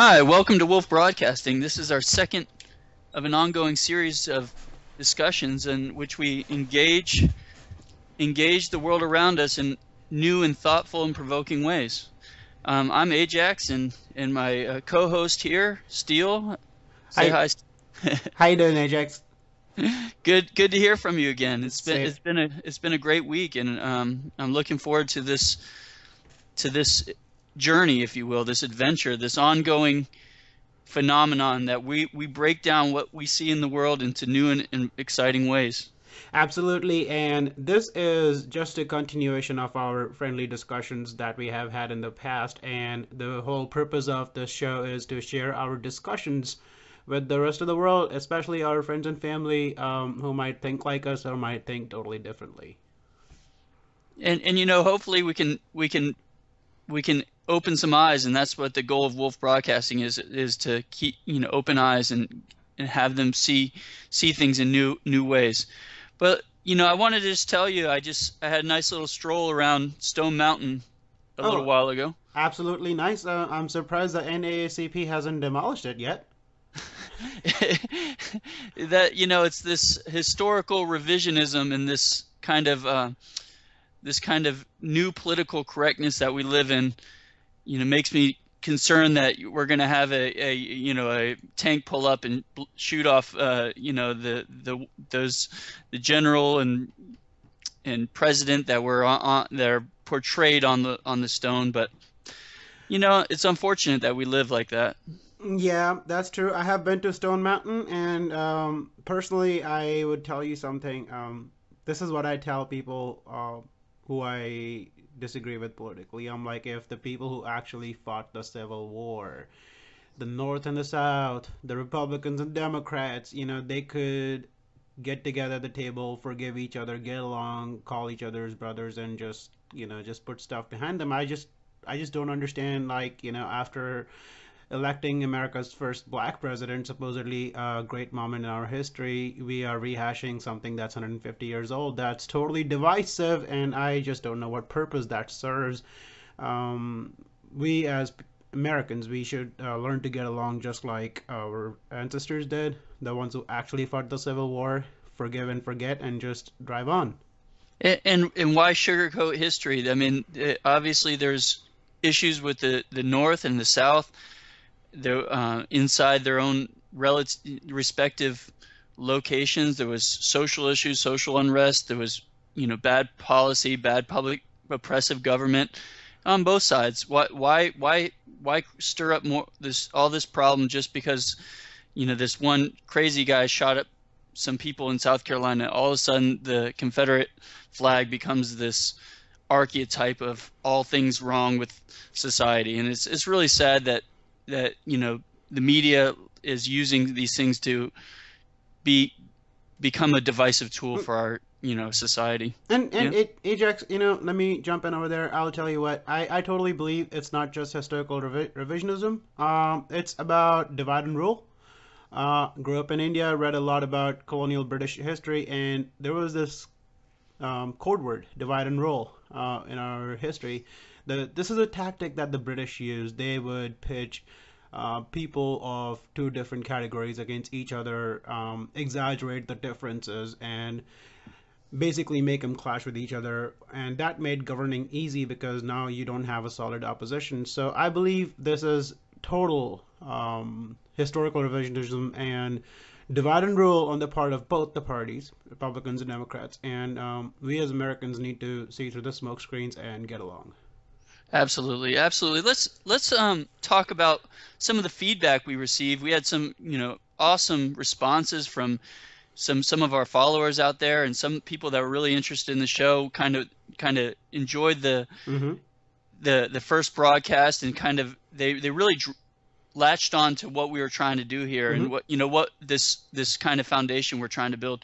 Hi, welcome to Wolf Broadcasting. This is our second of an ongoing series of discussions in which we engage the world around us in new and thoughtful and provoking ways. I'm Ajax, and my co-host here, Steele. Say Hi, hi. how you doing, Ajax? Good to hear from you again. It's been Same. it's been a it's been a great week, and I'm looking forward to this journey, if you will, this adventure, this ongoing phenomenon that we break down what we see in the world into new and exciting ways. Absolutely, and this is just a continuation of our friendly discussions that we have had in the past, and the whole purpose of this show is to share our discussions with the rest of the world, especially our friends and family who might think like us or might think totally differently. And hopefully we can open some eyes, and that's what the goal of Wolf Broadcasting is to keep open eyes and have them see things in new ways. But I wanted to just tell you, I had a nice little stroll around Stone Mountain a little Oh, while ago. absolutely nice. I'm surprised the NAACP hasn't demolished it yet. That it's this historical revisionism and this kind of new political correctness that we live in, makes me concerned that we're going to have a tank pull up and shoot off the general and president that were that are portrayed on the stone. But it's unfortunate that we live like that. Yeah, that's true. I have been to Stone Mountain, and personally, I would tell you something. This is what I tell people who I disagree with politically. I'm like, if the people who actually fought the Civil War, the North and the South, the Republicans and Democrats, they could get together at the table, forgive each other, get along, call each other's brothers, and just put stuff behind them. I just don't understand, like, after electing America's first black president, supposedly a great moment in our history, we are rehashing something that's 150 years old. That's totally divisive, and I just don't know what purpose that serves. Um, we as Americans, we should learn to get along just like our ancestors did, the ones who actually fought the Civil War, forgive and forget, and just drive on. And why sugarcoat history? I mean, obviously there's issues with the North and the South. They're inside their own respective locations. There was social issues, social unrest. There was bad policy, bad public oppressive government on both sides. Why stir up all this problem just because this one crazy guy shot up some people in South Carolina? All of a sudden, the Confederate flag becomes this archetype of all things wrong with society, and it's really sad that the media is using these things to be become a divisive tool for our society. And Yeah. Ajax, let me jump in over there. I'll tell you what, I totally believe it's not just historical revisionism. It's about divide and rule. Grew up in India, read a lot about colonial British history, and there was this code word, divide and rule, in our history. This is a tactic that the British used. They would pitch people of two different categories against each other, exaggerate the differences, and basically make them clash with each other. And that made governing easy because now you don't have a solid opposition. So I believe this is total historical revisionism and divide and rule on the part of both the parties, Republicans and Democrats. And we as Americans need to see through the smoke screens and get along. Absolutely, absolutely. Let's talk about some of the feedback we received. We had some awesome responses from some of our followers out there, and some people that were really interested in the show. Kind of enjoyed Mm-hmm. the first broadcast, and they really latched on to what we were trying to do here, and Mm-hmm. what this kind of foundation we're trying to build.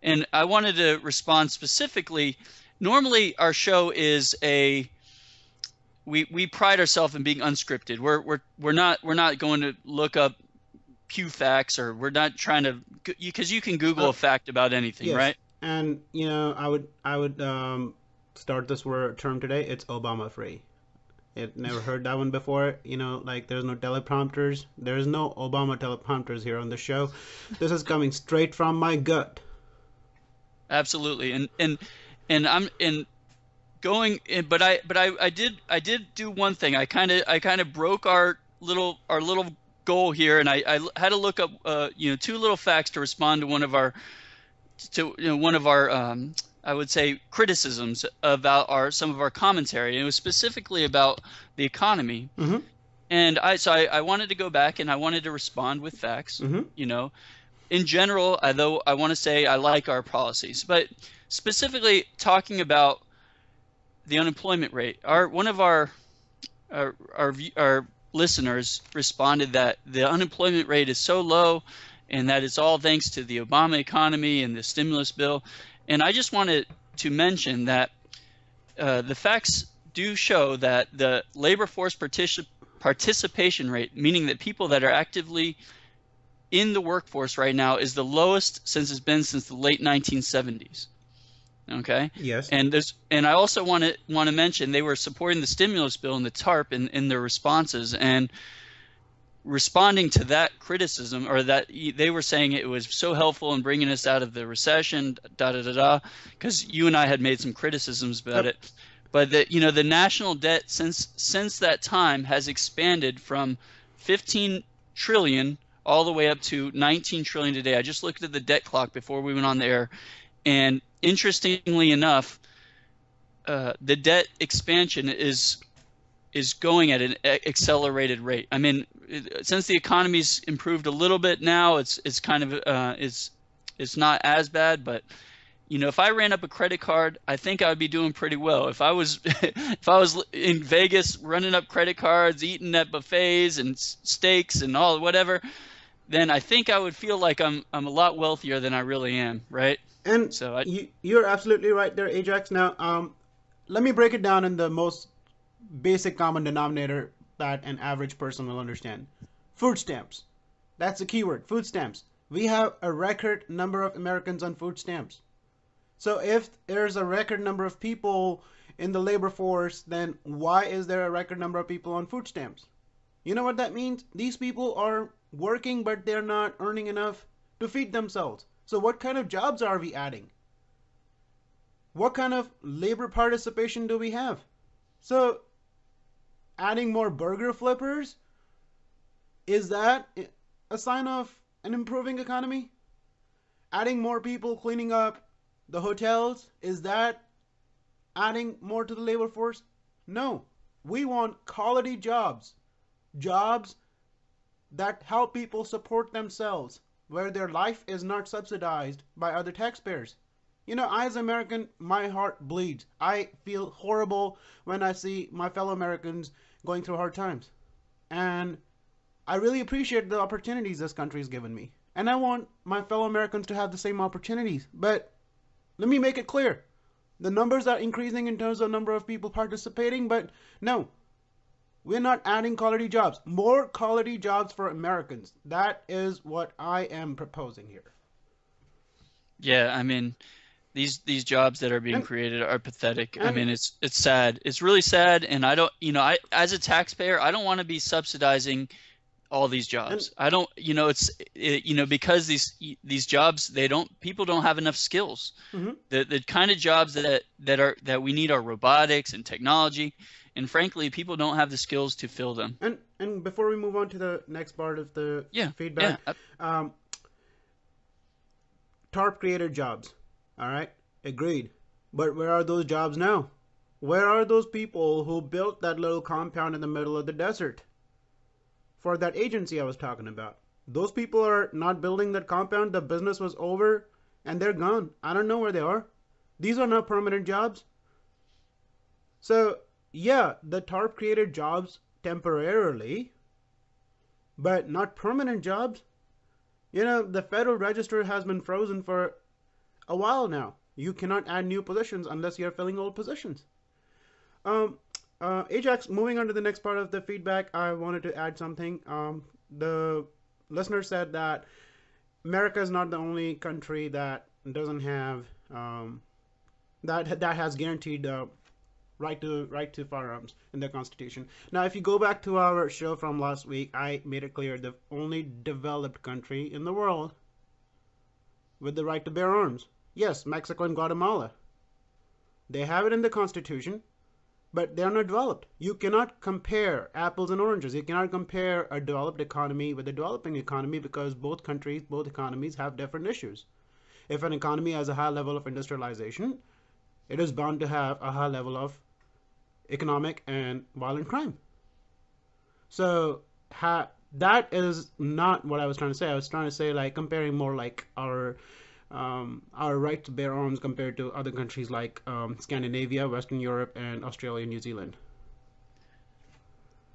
And I wanted to respond specifically. Normally, our show is we pride ourselves in being unscripted. We're not going to look up Pew facts, or we're not trying to, because you can Google Uh, a fact about anything, yes, right? and I would start this word term today. It's Obama free. It never heard that one before. Like there's no teleprompters. There's no Obama teleprompters here on the show. This is coming straight from my gut. Absolutely. And I'm in going in, but I did do one thing. I kind of broke our little goal here, and I had to look up two little facts to respond to one of our I would say criticisms about our some of our commentary. And it was specifically about the economy. Mm-hmm. And I wanted to go back and I wanted to respond with facts. Mm-hmm. You know, in general, although I want to say I like our policies, but specifically talking about the unemployment rate. One of our listeners responded that the unemployment rate is so low, and that it's all thanks to the Obama economy and the stimulus bill. And I just wanted to mention that the facts do show that the labor force participation rate, meaning that people that are actively in the workforce right now, is the lowest since it's been since the late 1970s. Okay. Yes. And I also want to mention they were supporting the stimulus bill and the TARP in their responses, and responding to that criticism, or that they were saying it was so helpful in bringing us out of the recession, because you and I had made some criticisms about Yep. it. But the national debt since that time has expanded from 15 trillion all the way up to 19 trillion today. I just looked at the debt clock before we went on the air, and interestingly enough, the debt expansion is going at an accelerated rate. I mean, since the economy's improved a little bit now, it's kind of it's not as bad. But if I ran up a credit card, I think I would be doing pretty well. If I was if I was in Vegas running up credit cards, eating at buffets and steaks and all whatever, then I think I would feel like I'm a lot wealthier than I really am, right? And So you're absolutely right there, Ajax. Now, let me break it down in the most basic common denominator that an average person will understand. Food stamps. That's the keyword, food stamps. We have a record number of Americans on food stamps. So if there's a record number of people in the labor force, then why is there a record number of people on food stamps? You know what that means? These people are working, but they're not earning enough to feed themselves. So what kind of jobs are we adding? What kind of labor participation do we have? So adding more burger flippers, is that a sign of an improving economy? Adding more people cleaning up the hotels, is that adding more to the labor force? No. We want quality jobs. Jobs that help people support themselves, where their life is not subsidized by other taxpayers. I, as an American, my heart bleeds. I feel horrible when I see my fellow Americans going through hard times. And I really appreciate the opportunities this country has given me. And I want my fellow Americans to have the same opportunities. But let me make it clear. The numbers are increasing in terms of number of people participating, but no, we're not adding quality jobs. More quality jobs for Americans. That is what I am proposing here. Yeah, I mean, these jobs that are being And created are pathetic. I and mean, it's sad. It's really sad, and I don't, I as a taxpayer, I don't want to be subsidizing all these and jobs. I don't, because these jobs, people don't have enough skills. mhm. The kind of jobs that we need are robotics and technology, and frankly, people don't have the skills to fill them. And before we move on to the next part of the Yeah, yeah, feedback, um, TARP created jobs. All right, agreed. But where are those jobs now? Where are those people who built that little compound in the middle of the desert for that agency I was talking about? Those people are not building that compound. The business was over and they're gone. I don't know where they are. These are not permanent jobs. So, yeah, the TARP created jobs temporarily, but not permanent jobs. The Federal Register has been frozen for a while now. You cannot add new positions unless you're filling old positions. Um, Ajax, moving on to the next part of the feedback, I wanted to add something. The listener said that America is not the only country that doesn't have that has guaranteed right to firearms in their constitution. Now, if you go back to our show from last week, I made it clear the only developed country in the world with the right to bear arms. Yes, Mexico and Guatemala. They have it in the constitution, but they are not developed. You cannot compare apples and oranges. You cannot compare a developed economy with a developing economy because both countries, both economies have different issues. If an economy has a high level of industrialization, it is bound to have a high level of economic and violent crime. So that is not what I was trying to say. I was trying to say like comparing more like our right to bear arms compared to other countries like Scandinavia, Western Europe, and Australia, and New Zealand.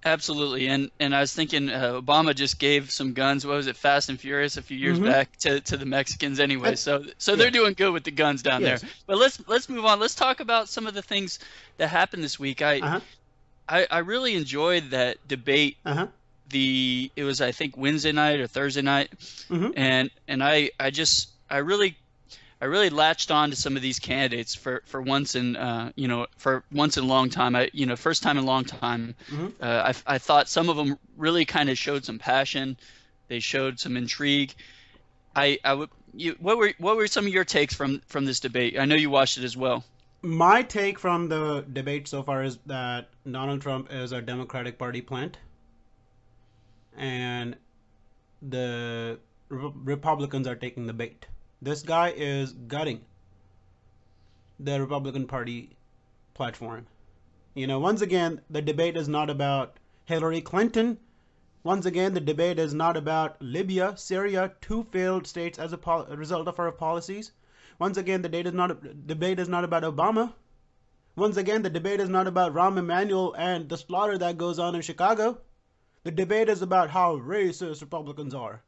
Absolutely, and I was thinking Obama just gave some guns. What was it, Fast and Furious, a few years Mm-hmm. back to the Mexicans anyway. And, So they're yes, doing good with the guns down there. yes. But let's move on. Let's talk about some of the things that happened this week. Uh-huh. I really enjoyed that debate. Uh-huh. It was, I think, Wednesday night or Thursday night, Mm-hmm. and I really latched on to some of these candidates for once in for once in a long time. First time in a long time. Mm-hmm. I thought some of them really kind of showed some passion. They showed some intrigue. What were some of your takes from this debate? I know you watched it as well. My take from the debate so far is that Donald Trump is a Democratic Party plant, and the Republicans are taking the bait. This guy is gutting the Republican Party platform. Once again, the debate is not about Hillary Clinton. Once again, the debate is not about Libya, Syria, two failed states as a result of our policies. Once again, the debate is not about Obama. Once again, the debate is not about Rahm Emanuel and the slaughter that goes on in Chicago. The debate is about how racist Republicans are.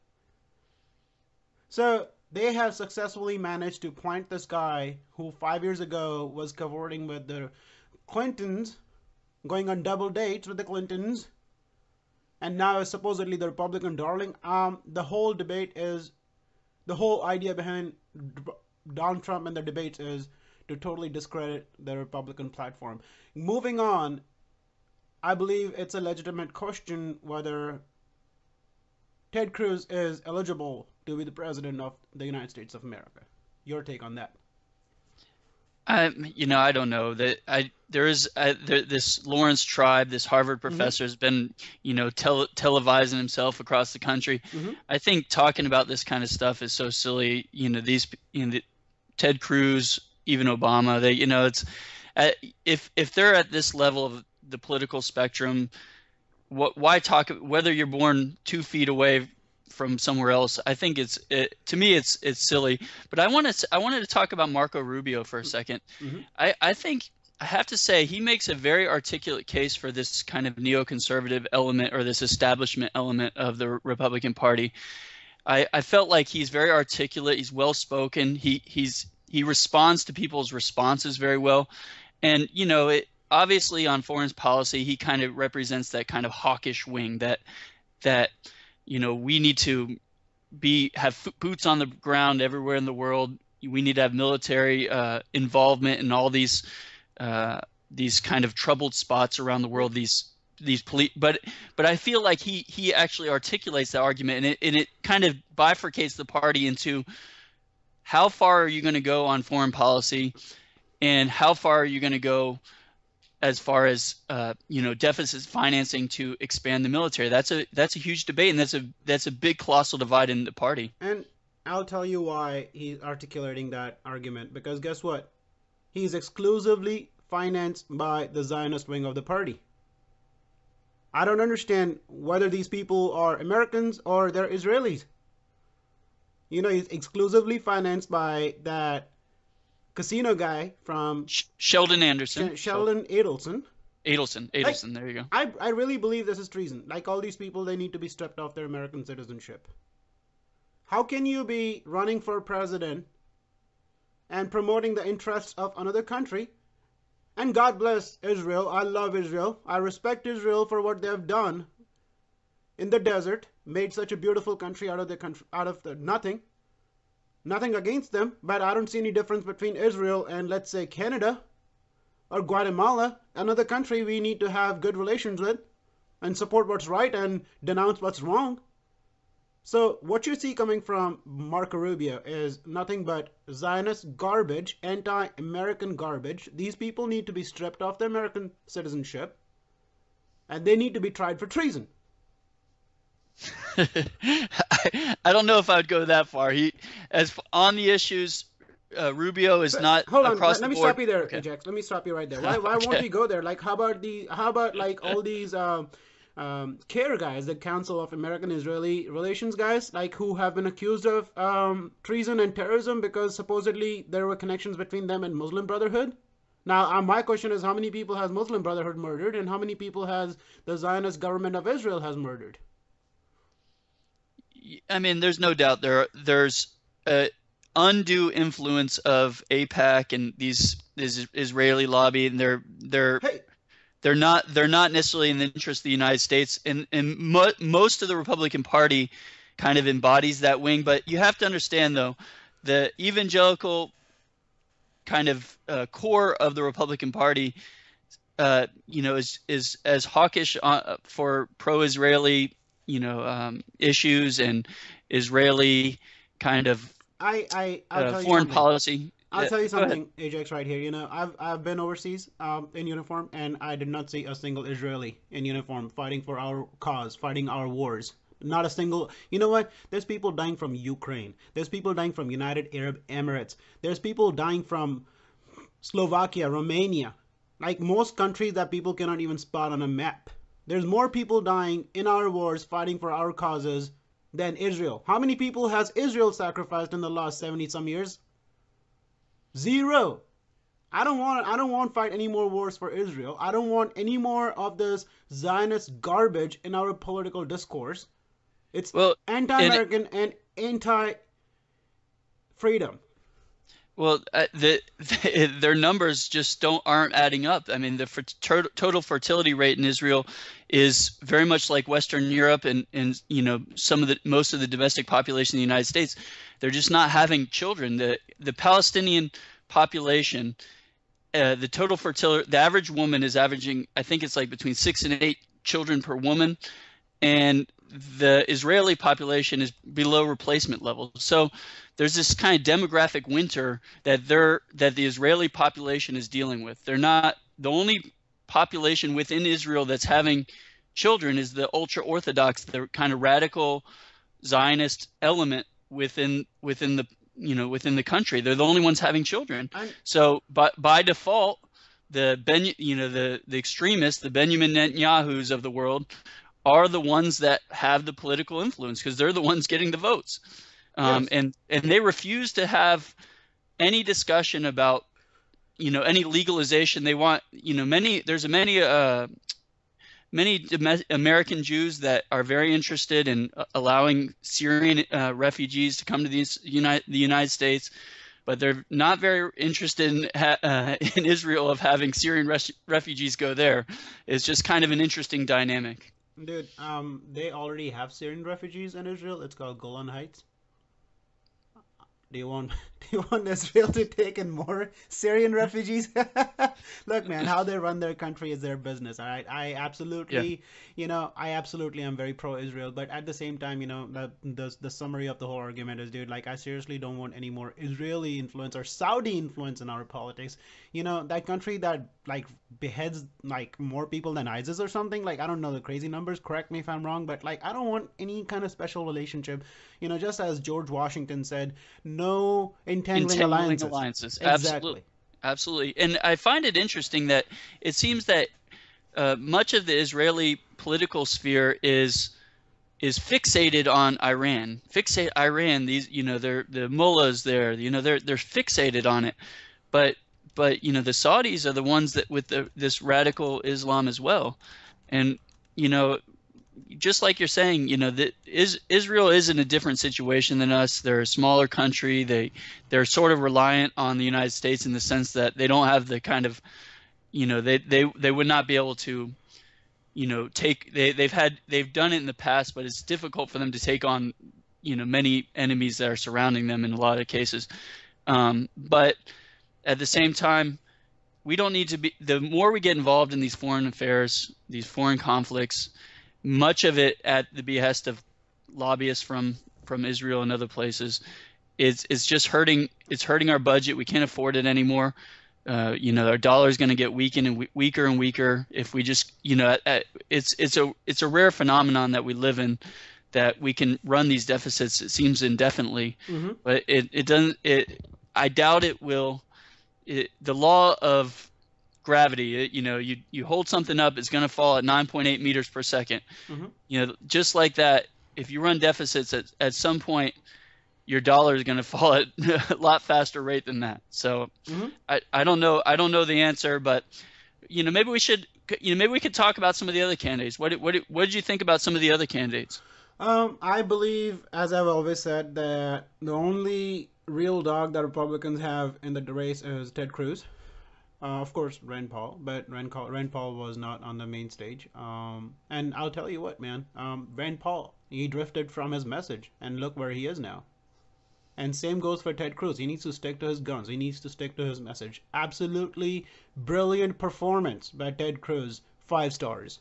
So they have successfully managed to point this guy who 5 years ago was cavorting with the Clintons, going on double dates with the Clintons, and now is supposedly the Republican darling. The whole idea behind Donald Trump and the debates is to totally discredit the Republican platform. Moving on, I believe it's a legitimate question whether Ted Cruz is eligible to be the president of the United States of America. Your take on that? I don't know that this Lawrence Tribe, this Harvard Mm-hmm. professor, has been, televising himself across the country. Mm-hmm. I think talking about this kind of stuff is so silly. Ted Cruz, even Obama, if they're at this level of the political spectrum, why talk? Whether you're born 2 feet away from somewhere else, I think to me it's silly. But I wanted to talk about Marco Rubio for a second. Mm-hmm. I think I have to say he makes a very articulate case for this kind of neoconservative element or this establishment element of the Republican Party. I felt like he's very articulate. He's well spoken. He responds to people's responses very well, and obviously on foreign policy he kind of represents that kind of hawkish wing that we need to have boots on the ground everywhere in the world. We need to have military involvement in all these kind of troubled spots around the world. These police, but I feel like he actually articulates that argument, and it kind of bifurcates the party into how far are you going to go on foreign policy, and how far are you going to go as far as deficit financing to expand the military. That's a huge debate, and that's a big colossal divide in the party. And I'll tell you why he's articulating that argument. Because guess what? He's exclusively financed by the Zionist wing of the party. I don't understand whether these people are Americans or they're Israelis. He's exclusively financed by that casino guy from Sheldon Anderson. Sheldon Adelson. Adelson, there you go. I really believe this is treason. Like all these people, they need to be stripped of their American citizenship. How can you be running for president and promoting the interests of another country? And God bless Israel. I love Israel. I respect Israel for what they have done in the desert, made such a beautiful country out of the nothing. Nothing against them, but I don't see any difference between Israel and, let's say, Canada. or Guatemala, another country we need to have good relations with and support what's right and denounce what's wrong. So what you see coming from Marco Rubio is nothing but Zionist garbage, anti-American garbage. These people need to be stripped of their American citizenship, and they need to be tried for treason. I don't know if I would go that far. On the issues, Rubio is But not hold on, across the let me board. stop you there, Okay. Ajax. Let me stop you right there. Why won't Okay. we go there? Like, how about like all these CARE guys, the Council of American Israeli Relations guys, like who have been accused of treason and terrorism because supposedly there were connections between them and Muslim Brotherhood. Now, my question is, how many people has Muslim Brotherhood murdered, and how many people has the Zionist government of Israel has murdered? I mean, there's no doubt there's a undue influence of AIPAC and this Israeli lobby, and Hey, they're not necessarily in the interest of the United States, and most of the Republican Party kind of embodies that wing. But you have to understand, though, the evangelical kind of core of the Republican Party, is as hawkish for pro-Israeli, issues and Israeli kind of I'll tell you foreign something. policy. I'll tell you Go ahead. something, Ajax, right here. I've been overseas in uniform, and I did not see a single Israeli in uniform fighting for our cause, fighting our wars. Not a single. You know what? There's people dying from Ukraine. There's people dying from United Arab Emirates. There's people dying from Slovakia, Romania. Like most countries that people cannot even spot on a map. There's more people dying in our wars fighting for our causes than Israel. How many people has Israel sacrificed in the last 70 some years? Zero. I don't want to fight any more wars for Israel. I don't want any more of this Zionist garbage in our political discourse. It's Well, and anti-American and anti-freedom. Well, their numbers just aren't adding up. I mean, the total fertility rate in Israel is very much like Western Europe and most of the domestic population in the United States. They're just not having children. The Palestinian population, the total fertility, the average woman is averaging, I think it's like between 6 and 8 children per woman, and the Israeli population is below replacement level. So there's this kind of demographic winter that the Israeli population is dealing with. They're not the only population within Israel that's having children is the ultra orthodox, the kind of radical Zionist element within the country. They're the only ones having children. And So by default, the extremists, the Benjamin Netanyahus of the world, are the ones that have the political influence because they're the ones getting the votes. yes, And they refuse to have any discussion about any legalization. They want many American Jews that are very interested in allowing Syrian refugees to come to the United States, but they're not very interested in Israel of having Syrian refugees go there. It's just kind of an interesting dynamic. dude. They already have Syrian refugees in Israel. It's called Golan Heights. Do you want do you want Israel to take in more Syrian refugees? Look, man, how they run their country is their business. All right, Yeah. I absolutely am very pro-Israel, but at the same time, the summary of the whole argument is, dude, like I seriously don't want any more Israeli influence or Saudi influence in our politics. That country that like beheads like more people than ISIS or something. Like I don't know the crazy numbers. Correct me if I'm wrong, but like I don't want any kind of special relationship. Just as George Washington said, no entangling Entangling alliances. alliances. Absolutely. Exactly. Absolutely. And I find it interesting that it seems that much of the Israeli political sphere is fixated on Iran. Fixate Iran. These, they're the mullahs there. They're fixated on it. But the Saudis are the ones that with this radical Islam as well. And you know, just like you're saying, that Israel is in a different situation than us. They're a smaller country. They're sort of reliant on the United States in the sense that they don't have the kind of, they would not be able to, they've done it in the past, but it's difficult for them to take on, many enemies that are surrounding them in a lot of cases. But at the same time, we don't need to be. The more we get involved in these foreign affairs, these foreign conflicts, much of it at the behest of lobbyists from Israel and other places, it's just hurting. It's hurting our budget. We can't afford it anymore. Our dollar is going to get weaker and weaker if we just, it's a rare phenomenon that we live in, that we can run these deficits, it seems, indefinitely, Mm-hmm. but it doesn't. I doubt it will. The law of gravity, you hold something up, it's going to fall at 9.8 meters per second. Mm-hmm. Just like that, if you run deficits at some point, your dollar is going to fall at a lot faster rate than that. So Mm-hmm. I don't know. I don't know the answer, but maybe we should. Maybe we could talk about some of the other candidates. What did you think about some of the other candidates? I believe, as I've always said, that the only real dog that Republicans have in the race is Ted Cruz. Of course, Rand Paul, but Rand Paul was not on the main stage. And I'll tell you what, man, Rand Paul, he drifted from his message, and look where he is now. And same goes for Ted Cruz. He needs to stick to his guns. He needs to stick to his message. Absolutely brilliant performance by Ted Cruz. 5 stars.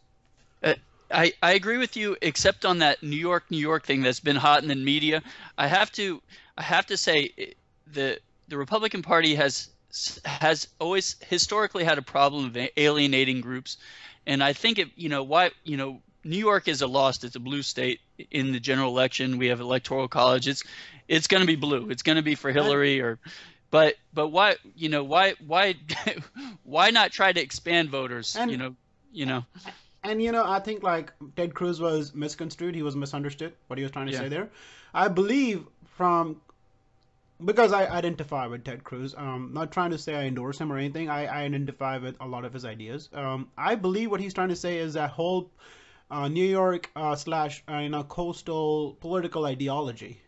Uh, I agree with you, except on that New York thing that's been hot in the media. I have to say the Republican Party has always historically had a problem of alienating groups, and I think New York is a lost. It's a blue state in the general election. We have electoral college. It's going to be blue. It's going to be for Hillary but why why not try to expand voters? And you know And I think like Ted Cruz was misconstrued. He was misunderstood what he was trying to yeah say there. I believe from because I identify with Ted Cruz. Not trying to say I endorse him or anything. I identify with a lot of his ideas. I believe what he's trying to say is that whole New York slash coastal political ideology.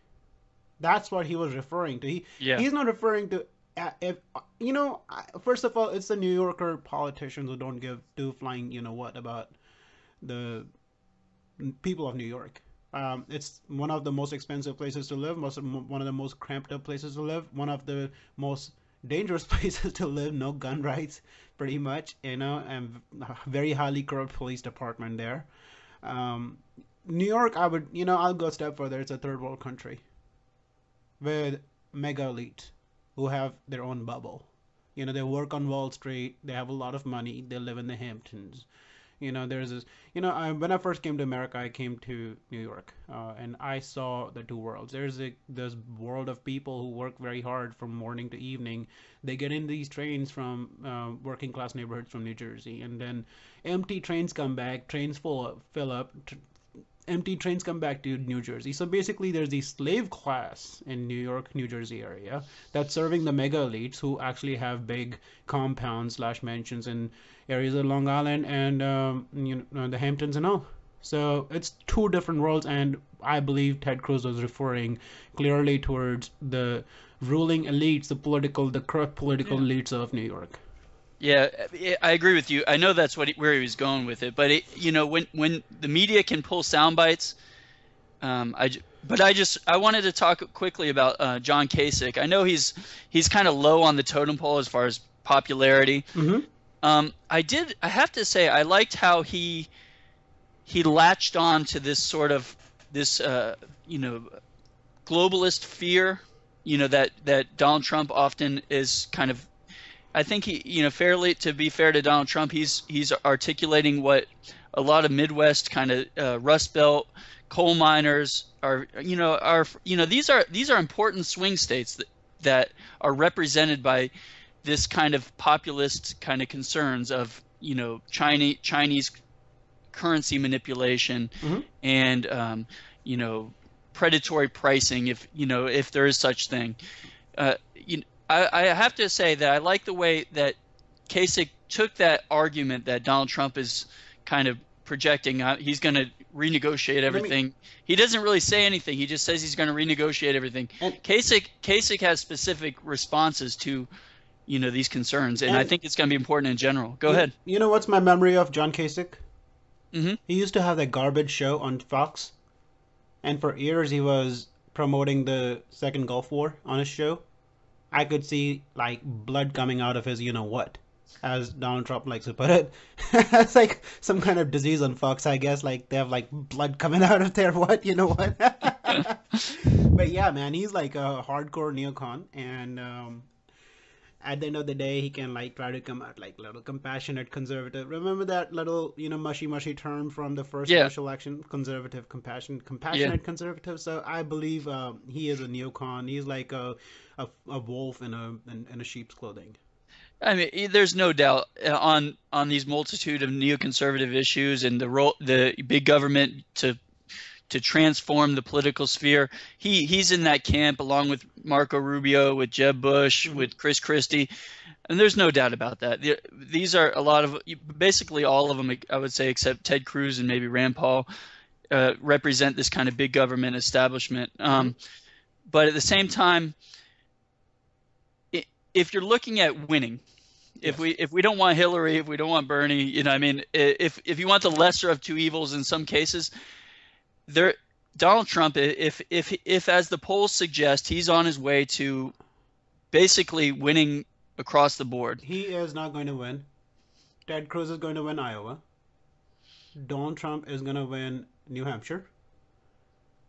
That's what he was referring to. yeah He's not referring to if first of all, it's the New Yorker politicians who don't give two flying what about the people of New York. It's one of the most expensive places to live, one of the most cramped up places to live, one of the most dangerous places to live. No gun rights, pretty much, and very highly corrupt police department there. New York, I'll go a step further. It's a third world country with mega elites who have their own bubble. They work on Wall Street. They have a lot of money. They live in the Hamptons. There's this. When I first came to America, I came to New York, and I saw the two worlds. There's this world of people who work very hard from morning to evening. They get in these trains from working class neighborhoods from New Jersey, and then empty trains come back. Trains fill up. Empty trains come back to New Jersey. So basically, there's the slave class in New York, New Jersey area that's serving the mega elites who actually have big compounds slash mansions in areas of Long Island and the Hamptons and all. So it's two different worlds, and I believe Ted Cruz was referring clearly towards the ruling elites, the corrupt political yeah elites of New York. Yeah, I agree with you. I know that's where he was going with it, but when the media can pull sound bites, I wanted to talk quickly about John Kasich. I know he's kind of low on the totem pole as far as popularity. Mm-hmm. I have to say I liked how he latched on to this sort of this globalist fear, that Donald Trump often is kind of. I think fairly, to be fair to Donald Trump, he's articulating what a lot of Midwest kind of Rust Belt coal miners these are important swing states that are represented by this kind of populist kind of concerns of Chinese currency manipulation Mm-hmm. and predatory pricing, if there is such thing. Uh, I have to say that I like the way that Kasich took that argument that Donald Trump is kind of projecting. He's going to renegotiate everything. He doesn't really say anything. He just says he's going to renegotiate everything. And, Kasich has specific responses to these concerns, and I and think it's going to be important in general. Go ahead. you know what's my memory of John Kasich? Hmm. He used to have that garbage show on Fox, and for years he was promoting the Second Gulf War on his show. I could see like blood coming out of his what. as Donald Trump likes to put it. It's like some kind of disease on Fox, I guess. Like they have like blood coming out of their what, you know what? But yeah, man, he's like a hardcore neocon, and at the end of the day, he can like try to come out like little compassionate conservative. Remember that little mushy mushy term from the first Yeah, Bush election? Conservative, yeah. compassionate conservative. So I believe he is a neocon. He's like a wolf in a sheep's clothing. I mean, there's no doubt on these multitude of neoconservative issues and the big government to transform the political sphere. He's in that camp along with Marco Rubio, with Jeb Bush, Hmm. with Chris Christie, and there's no doubt about that. These are a lot of basically all of them, I would say, except Ted Cruz and maybe Rand Paul, represent this kind of big government establishment. Hmm. But at the same time, if you're looking at winning, Yes. if we don't want Hillary, if we don't want Bernie, I mean, if you want the lesser of two evils in some cases, there Donald Trump, if as the polls suggest, he's on his way to basically winning across the board. He is not going to win. Ted Cruz is going to win Iowa. Donald Trump is going to win New Hampshire.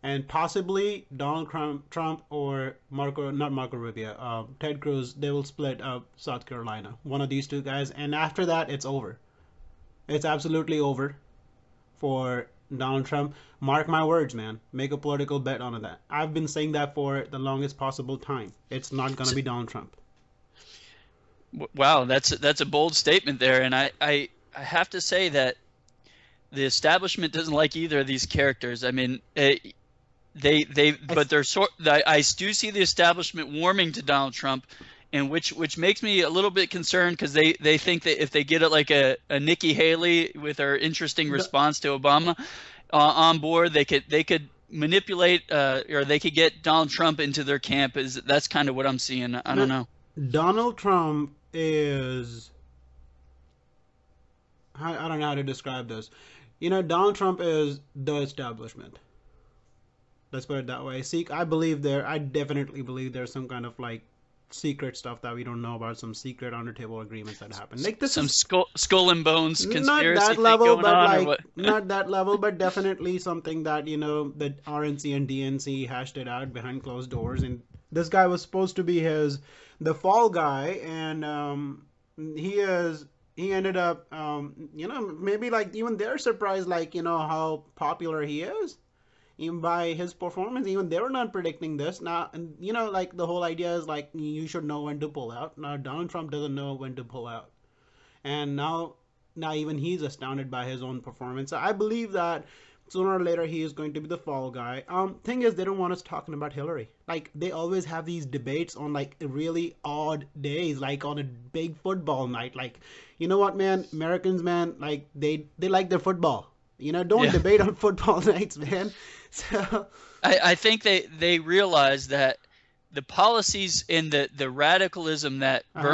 And possibly Donald Trump or not Marco Rubio, Ted Cruz, they will split up South Carolina. One of these two guys. And after that, it's over. It's absolutely over for Donald Trump. Mark my words, man. Make a political bet on that. I've been saying that for the longest possible time. It's not going to be Donald Trump. Wow, that's a bold statement there, and I have to say that the establishment doesn't like either of these characters. I mean, I, but they're sort. I do see the establishment warming to Donald Trump, and which makes me a little bit concerned because they think that if they get it like a Nikki Haley with her interesting the, response to Obama on board, they could manipulate or they could get Donald Trump into their camp. That's kind of what I'm seeing. I don't the, know. Donald Trump is. I don't know how to describe this. Donald Trump is the establishment. Let's put it that way. I believe I definitely believe there's some kind of like secret stuff that we don't know about, some secret under table agreements that happen. Like this Some is skull and bones not conspiracy that thing level, going but on, or like what? not that level, but definitely something that the RNC and DNC hashed it out behind closed doors. And this guy was supposed to be the fall guy, and he is. He ended up, maybe like even they're surprised, like how popular he is even by his performance. Even they were not predicting this now, and like the whole idea is like you should know when to pull out. Now Donald Trump doesn't know when to pull out, and now even he's astounded by his own performance. So I believe that sooner or later he is going to be the fall guy. Thing is, they don't want us talking about Hillary. Like they always have these debates on like really odd days, like on a big football night. Like, you know what, man? Americans, man, like they like their football. Don't Yeah. debate on football nights, man. So, I think they realize that the policies and the radicalism that uh-huh.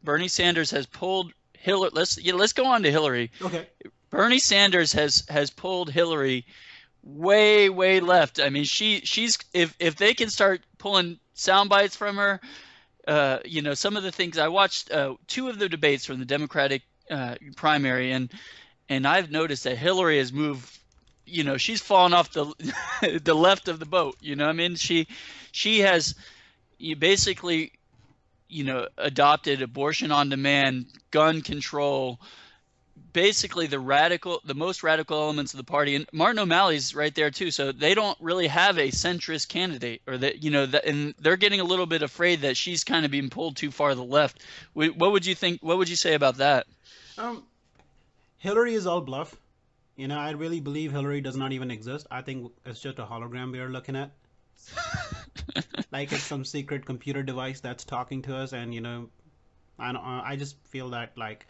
Bernie Sanders has pulled Hillary. Let's go on to Hillary. Okay. Bernie Sanders has pulled Hillary way left. I mean, she's if they can start pulling sound bites from her, some of the things I watched two of the debates from the Democratic primary, and I've noticed that Hillary has moved. She's fallen off the the left of the boat. I mean, she has basically adopted abortion on demand, gun control, basically the most radical elements of the party. And Martin O'Malley's right there too. So they don't really have a centrist candidate, or and they're getting a little bit afraid that she's kind of being pulled too far to the left. What would you think? What would you say about that? Um, Hillary is all bluff. I really believe Hillary does not even exist. I think it's just a hologram we are looking at. Like it's some secret computer device that's talking to us, and I don't, I just feel that like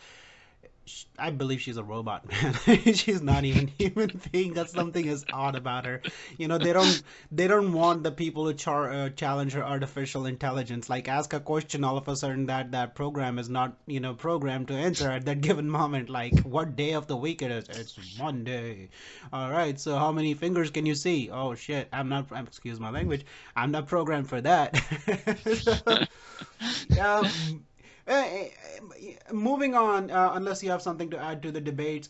I believe she's a robot, man. She's not even a human being. That's something is odd about her. They don't want the people to challenge her artificial intelligence. Like ask a question, all of a sudden that program is not programmed to answer at that given moment. Like what day of the week it is? It's Monday. All right. So how many fingers can you see? Oh shit! Excuse my language. I'm not programmed for that. So, yeah. Moving on, unless you have something to add to the debate,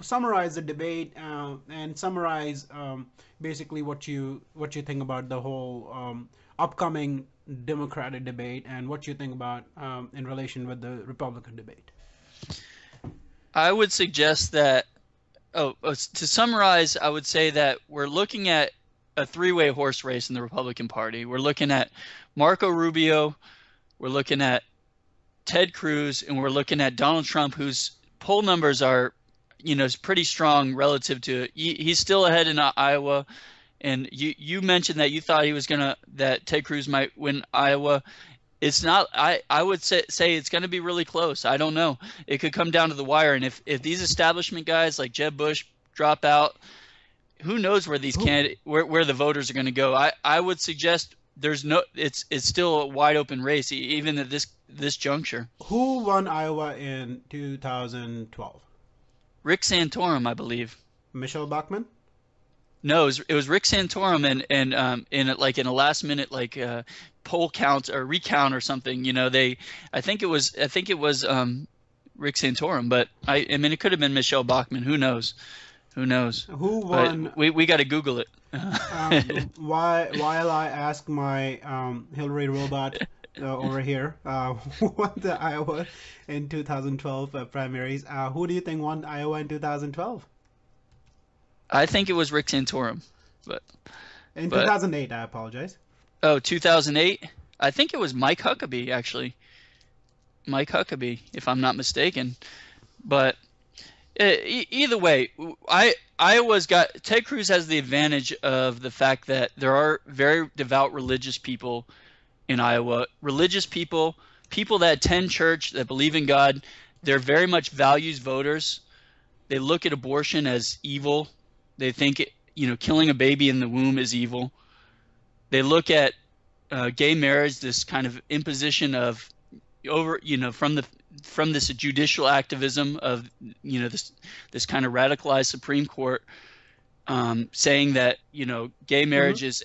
summarize the debate and summarize basically what you think about the whole upcoming Democratic debate and what you think about in relation with the Republican debate. I would suggest that, to summarize, I would say that we're looking at a three-way horse race in the Republican Party. We're looking at Marco Rubio, we're looking at Ted Cruz, and we're looking at Donald Trump, whose poll numbers are, pretty strong relative to, he's still ahead in Iowa. And you mentioned that you thought that Ted Cruz might win Iowa. It's not. I would say it's going to be really close. I don't know. It could come down to the wire. And if these establishment guys like Jeb Bush drop out, who knows where these where the voters are going to go. I would suggest it's still a wide open race even at this juncture. Who won Iowa in 2012? Rick Santorum, I believe. Michelle Bachmann? No, it was Rick Santorum, and in a last minute poll count or recount or something. I think it was Rick Santorum, but I mean it could have been Michelle Bachmann. Who knows? Who won? But we got to Google it. While I ask my Hillary robot over here, who won the Iowa in 2012 primaries? Who do you think won Iowa in 2012? I think it was Rick Santorum, but in 2008, I apologize. Oh, 2008? I think it was Mike Huckabee, actually. Mike Huckabee, if I'm not mistaken. But either way, Ted Cruz has the advantage of the fact that there are very devout religious people in Iowa. Religious people that attend church, that believe in God. They're very much values voters. They look at abortion as evil. They think killing a baby in the womb is evil. They look at gay marriage, this kind of imposition of from this judicial activism of this kind of radicalized Supreme Court saying that gay marriage is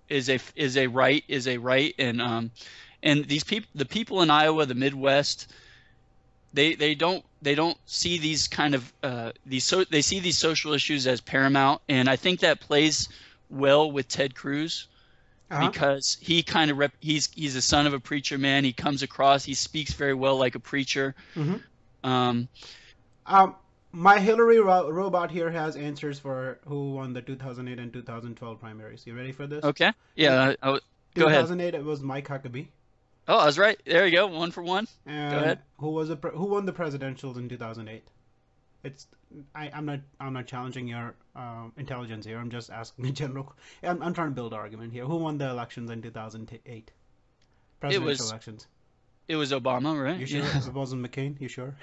a right, and the people in Iowa, the Midwest, they don't see these kind of they see these social issues as paramount, and I think that plays well with Ted Cruz because he kind of he's a son of a preacher man. He comes across, he speaks very well like a preacher. My Hillary robot here has answers for who won the 2008 and 2012 primaries. You ready for this? Okay. Yeah. Go ahead. 2008 it was Mike Huckabee. Oh, I was right. There you go. 1 for 1. And go ahead. Who won the presidentials in 2008? I'm not challenging your intelligence here. I'm just asking in general. I'm trying to build an argument here. Who won the elections in 2008? Presidential elections. It was Obama, right? You sure it wasn't McCain? You sure?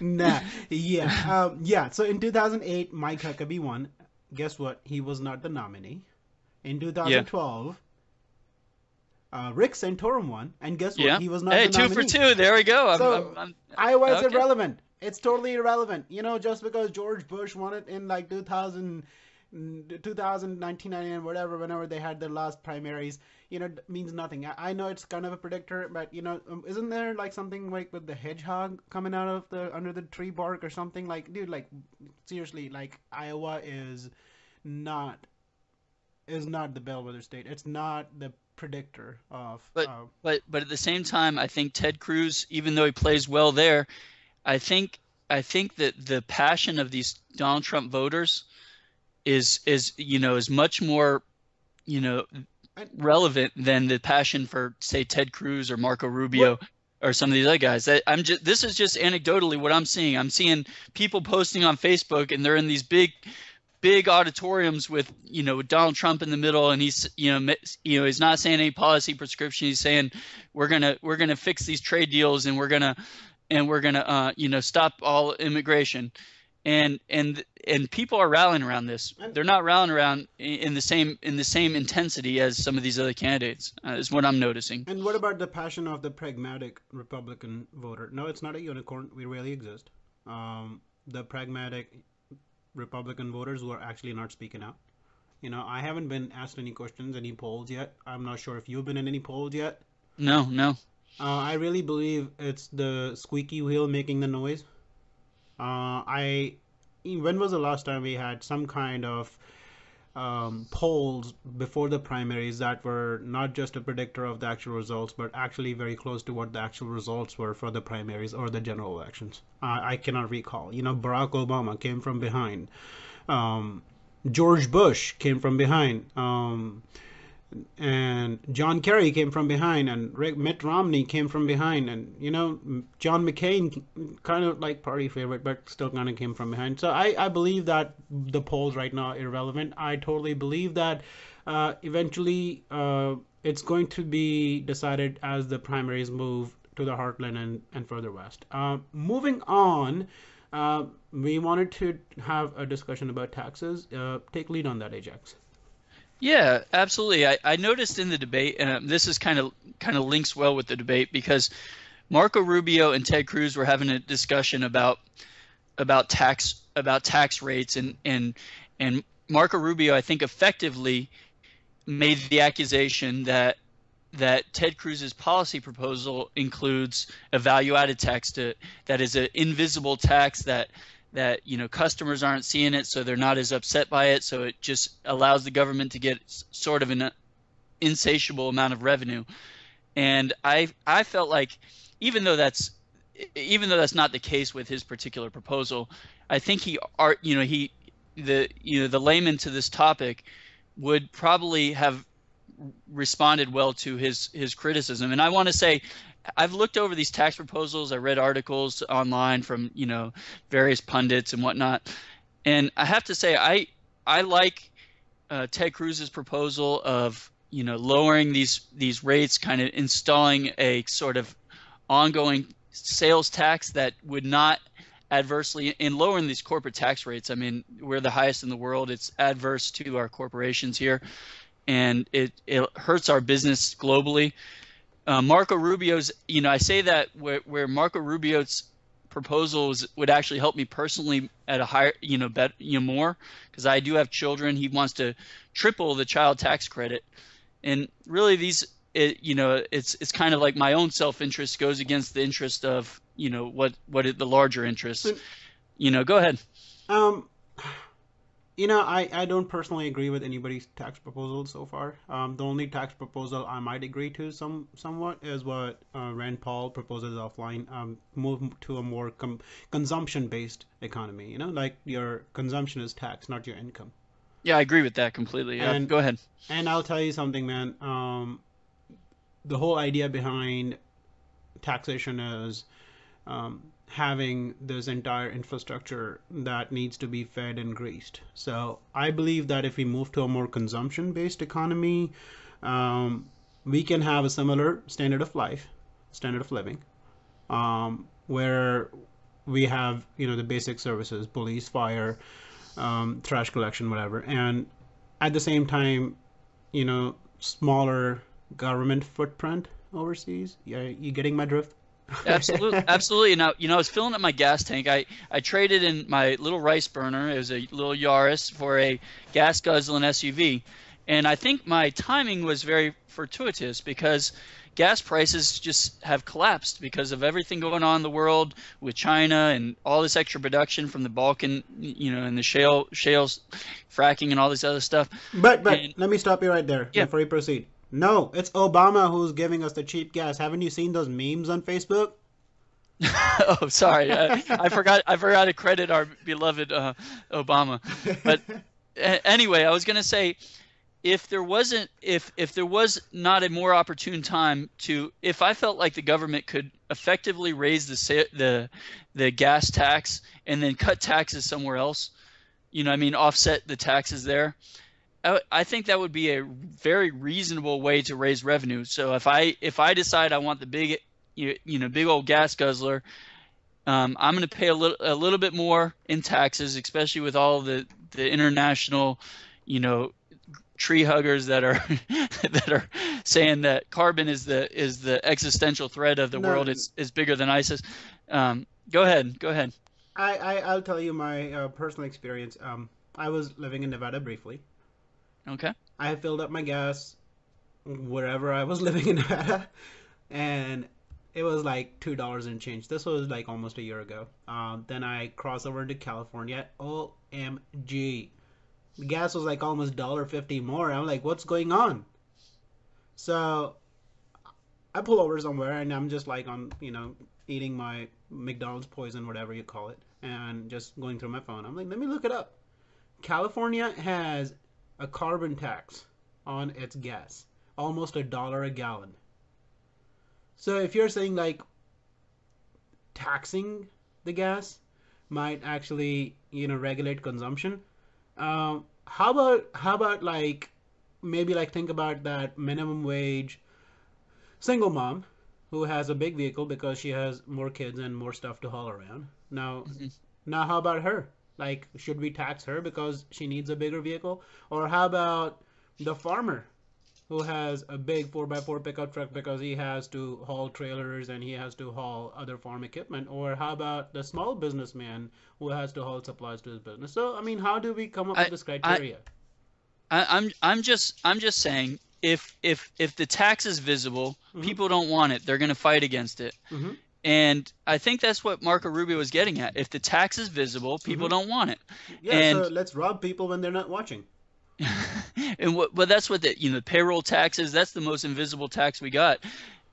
Nah. Yeah. Yeah. So in 2008, Mike Huckabee won. Guess what? He was not the nominee. In 2012. Rick Santorum won, and guess what? Yeah. He was not the nominee. 2 for 2. There we go. So Iowa is irrelevant. It's totally irrelevant. Just because George Bush won it in like 2000, 1999, whatever, whenever they had their last primaries, means nothing. I know it's kind of a predictor, but isn't there like something like with the hedgehog coming out of under the tree bark or something? Like, dude, like seriously, like Iowa is not the bellwether state. It's not the predictor of. But at the same time, I think Ted Cruz, even though he plays well there, I think that the passion of these Donald Trump voters is much more relevant than the passion for, say, Ted Cruz or Marco Rubio or some of these other guys. This is just anecdotally what I'm seeing. I'm seeing people posting on Facebook, and they're in these big auditoriums with Donald Trump in the middle, and he's he's not saying any policy prescription. He's saying we're gonna fix these trade deals, and we're gonna stop all immigration, and people are rallying around this. They're not rallying around in the same intensity as some of these other candidates, is what I'm noticing. And what about the passion of the pragmatic Republican voter? No, it's not a unicorn. We really exist. The pragmatic Republican voters who are actually not speaking out. I haven't been asked any questions, any polls yet. I'm not sure if you've been in any polls yet. No, no. I really believe it's the squeaky wheel making the noise. I When was the last time we had some kind of polls before the primaries that were not just a predictor of the actual results, but actually very close to what the actual results were for the primaries or the general elections? I cannot recall. Barack Obama came from behind. Um, George Bush came from behind. And John Kerry came from behind, and Mitt Romney came from behind, and John McCain, kind of like party favorite, but still kind of came from behind. So I believe that the polls right now are irrelevant. I totally believe that eventually it's going to be decided as the primaries move to the heartland and further west. Moving on, we wanted to have a discussion about taxes. Take lead on that, Ajax. Yeah, absolutely. I noticed in the debate, and this is kind of links well with the debate because Marco Rubio and Ted Cruz were having a discussion about tax rates, and Marco Rubio, I think, effectively made the accusation that Ted Cruz's policy proposal includes a value-added tax that is an invisible tax that customers aren't seeing it, so they're not as upset by it. So it just allows the government to get sort of an insatiable amount of revenue. And I felt like even though that's not the case with his particular proposal, I think the layman to this topic would probably have responded well to his criticism. And I want to say I've looked over these tax proposals. I read articles online from various pundits and whatnot, and I have to say I like Ted Cruz's proposal of lowering these rates, kind of installing a sort of ongoing sales tax that would not adversely in lowering these corporate tax rates. I mean, we're the highest in the world. It's adverse to our corporations here, and it hurts our business globally. Marco Rubio's, I say that where Marco Rubio's proposals would actually help me personally at a higher, more, because I do have children. He wants to triple the child tax credit, and really it's kind of like my own self-interest goes against the interest of the larger interest. Go ahead. Um, I don't personally agree with anybody's tax proposal so far. The only tax proposal I might agree to somewhat is what Rand Paul proposes offline. Move to a more consumption-based economy. Like your consumption is taxed, not your income. Yeah, I agree with that completely. And Go ahead. and I'll tell you something, man. The whole idea behind taxation is having this entire infrastructure that needs to be fed and greased. So I believe that if we move to a more consumption-based economy, we can have a similar standard of living, where we have the basic services, police, fire, trash collection, whatever, and at the same time, smaller government footprint overseas. Yeah, you getting my drift? Absolutely, absolutely. Now, I was filling up my gas tank. I traded in my little rice burner. It was a little Yaris for a gas guzzling SUV, and I think my timing was very fortuitous because gas prices just have collapsed because of everything going on in the world with China and all this extra production from the Balkan, and the shales, fracking, and all this other stuff. But And let me stop you right there yeah. before you proceed. No, it's Obama who's giving us the cheap gas. Haven't you seen those memes on Facebook? Oh, sorry. I forgot. I forgot to credit our beloved Obama. But anyway, I was going to say, if there was not a more opportune time if I felt like the government could effectively raise the gas tax and then cut taxes somewhere else, offset the taxes there. I think that would be a very reasonable way to raise revenue. So if I decide I want the big old gas guzzler, I'm going to pay a little bit more in taxes, especially with all the international, tree huggers that are that are saying that carbon is the existential threat of the world. No, It's bigger than ISIS. Go ahead. Go ahead. I'll tell you my personal experience. I was living in Nevada briefly, Okay. I filled up my gas wherever I was living in Nevada, and it was like $2 and change. This was like almost a year ago. Then I crossed over to California. OMG, the gas was like almost $1.50 more. I'm like, what's going on? So I pull over somewhere and I'm just like on, eating my McDonald's poison, whatever you call it, and just going through my phone. I'm like, let me look it up. California has a carbon tax on its gas, almost $1 a gallon. So if you're saying like taxing the gas might actually, regulate consumption, how about like maybe like think about that minimum wage single mom who has a big vehicle because she has more kids and more stuff to haul around. Mhm. Now how about her? Like, should we tax her because she needs a bigger vehicle? Or how about the farmer who has a big 4x4 pickup truck because he has to haul trailers and he has to haul other farm equipment? Or how about the small businessman who has to haul supplies to his business? So, I mean, how do we come up with I, this I, criteria? I'm just saying if the tax is visible, Mm-hmm. people don't want it. They're going to fight against it. Mm-hmm. And I think that's what Marco Rubio was getting at. If the tax is visible, people Mm-hmm. don't want it. Yeah, so And let's rob people when they're not watching. and but that's what the payroll taxes, that's the most invisible tax we got.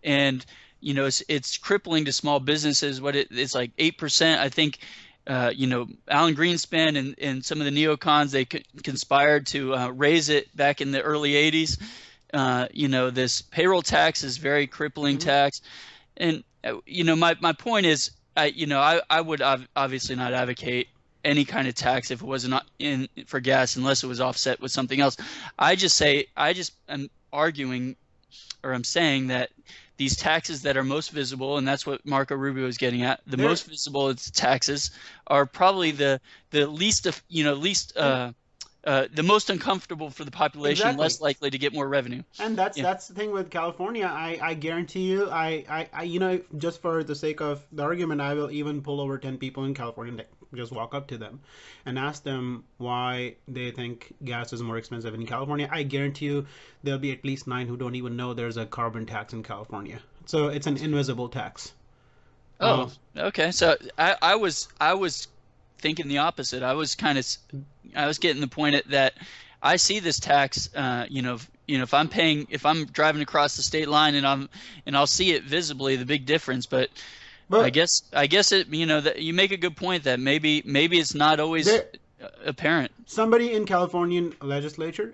And it's crippling to small businesses. It's like 8%. I think Alan Greenspan and some of the neocons, they conspired to raise it back in the early 80s. This payroll tax is very crippling Mm-hmm. tax. And my point is, I would obviously not advocate any kind of tax if it was not in for gas unless it was offset with something else. I just am arguing, or I'm saying that these taxes that are most visible, and that's what Marco Rubio is getting at, the There most visible taxes are probably the least of least and the most uncomfortable for the population, exactly. less likely to get more revenue. And that's Yeah. that's the thing with California. I guarantee you, just for the sake of the argument, I will even pull over 10 people in California and just walk up to them and ask them why they think gas is more expensive in California. I guarantee you there'll be at least 9 who don't even know there's a carbon tax in California. So it's an invisible tax. Oh, Um, okay. So I was thinking the opposite. I was getting the point that I see this tax. If I'm driving across the state line and I'll see it visibly, the big difference. But but I guess it that you make a good point that maybe it's not always there, apparent. somebody in California's legislature,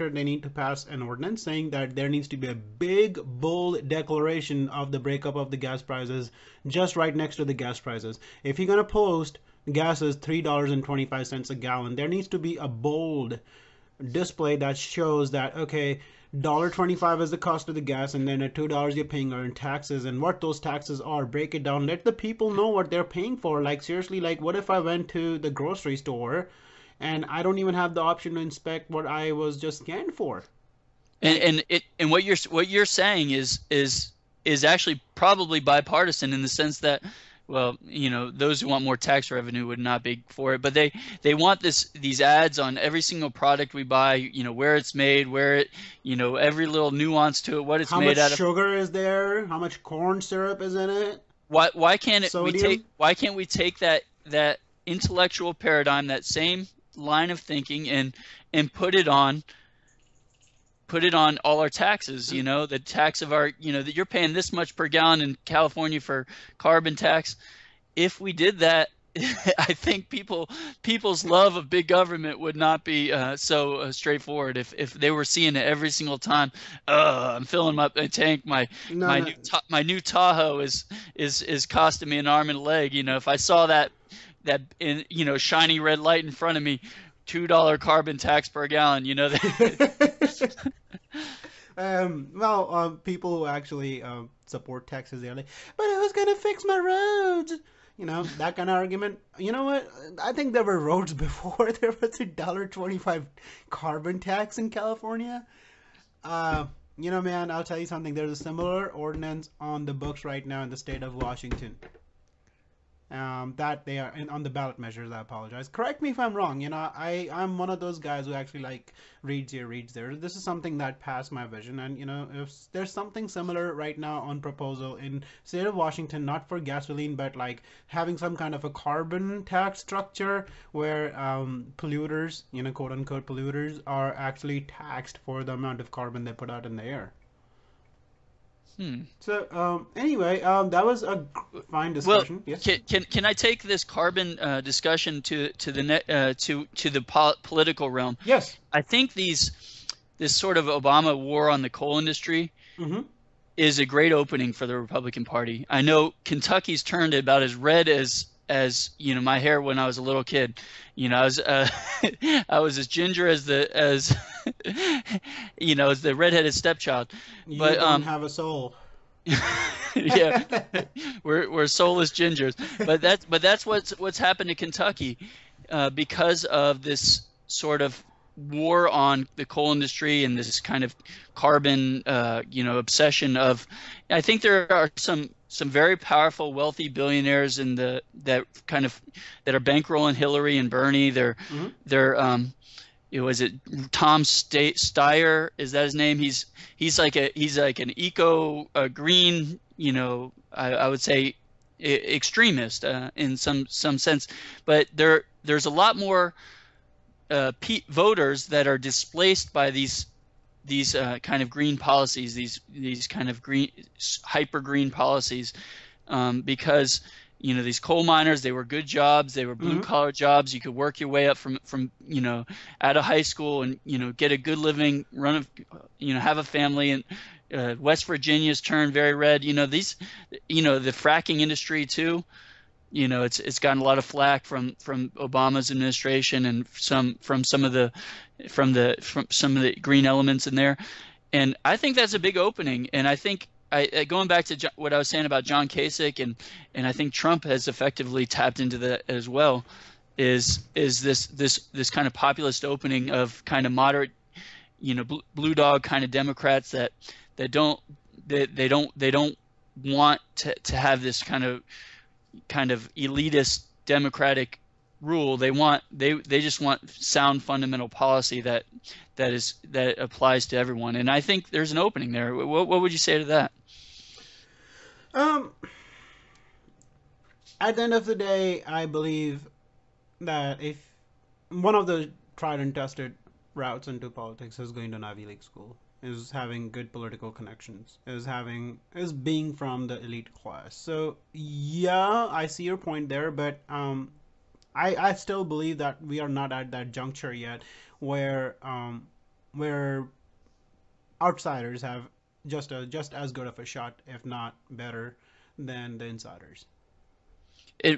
they need to pass an ordinance saying that there needs to be a big, bold declaration of the breakup of the gas prices just right next to the gas prices. If you're going to post gas is $3.25 a gallon, there needs to be a bold display that shows that, okay, $1.25 is the cost of the gas, and then at $2 you're paying are in taxes, and what those taxes are. Break it down. Let the people know what they're paying for. Like, seriously, like, what if I went to the grocery store and I don't even have the option to inspect what I was just scanned for? And And what you're saying is actually probably bipartisan in the sense that, well, those who want more tax revenue would not be for it, but they want these ads on every single product we buy, where it's made, where it, every little nuance to it, what it's how much made out of. sugar is there? How much corn syrup is in it? Sodium? Why can't we take that intellectual paradigm, that same line of thinking, and put it on all our taxes, the tax of our, that you're paying this much per gallon in California for carbon tax. If we did that, I think people's love of big government would not be so straightforward if they were seeing it every single time. I'm filling up my tank. My No, my no. new my new Tahoe is costing me an arm and a leg. If I saw that in shiny red light in front of me, $2 carbon tax per gallon. Well, people who actually support Texas, they're like, but who's gonna fix my roads? That kind of argument. You know what? I think there were roads before there was $1.25 carbon tax in California. Man, I'll tell you something. There's a similar ordinance on the books right now in the state of Washington. that they are on the ballot measures. I apologize. Correct me if I'm wrong. I'm one of those guys who actually like reads here, reads there. This is something that passed my vision, and if there's something similar right now on proposal in state of Washington, not for gasoline, but like having some kind of a carbon tax structure where polluters, quote unquote polluters, are actually taxed for the amount of carbon they put out in the air. Hmm. So anyway, that was a fine Well, discussion. Yes. can I take this carbon discussion to the to the political realm? Yes. I think this sort of Obama war on the coal industry Mm-hmm. is a great opening for the Republican Party. I know Kentucky's turned about as red as my hair when I was a little kid. I was I was as ginger as the as as the redheaded stepchild. You But don't have a soul. yeah, we're soulless gingers. But that's what's happened to Kentucky because of this sort of war on the coal industry and this kind of carbon obsession of. I think there are some very powerful, wealthy billionaires in that are bankrolling Hillary and Bernie. Hmm. Was it Tom Steyer? Is that his name? He's like an eco green, I would say extremist in some sense. But there's a lot more voters that are displaced by these kind of green policies, these kind of green hyper green policies, because these coal miners, they were good jobs, they were blue Hmm. collar jobs. You could work your way up from out of high school and get a good living, have a family. And West Virginia's turned very red. The fracking industry too. It's gotten a lot of flack from Obama's administration and from some of the green elements in there, and I think that's a big opening. And I think going back to what I was saying about John Kasich, and I think Trump has effectively tapped into that as well, is this kind of populist opening of kind of moderate, blue dog kind of Democrats that don't they don't want to have this kind of elitist democratic rule. They just want sound fundamental policy that applies to everyone. And I think there's an opening there. What would you say to that? Um, at the end of the day, I believe that if one of the tried and tested routes into politics is going to an Ivy League school, is having good political connections, is being from the elite class. So yeah, I see your point there, but I still believe that we are not at that juncture yet where outsiders have just as good of a shot, if not better, than the insiders.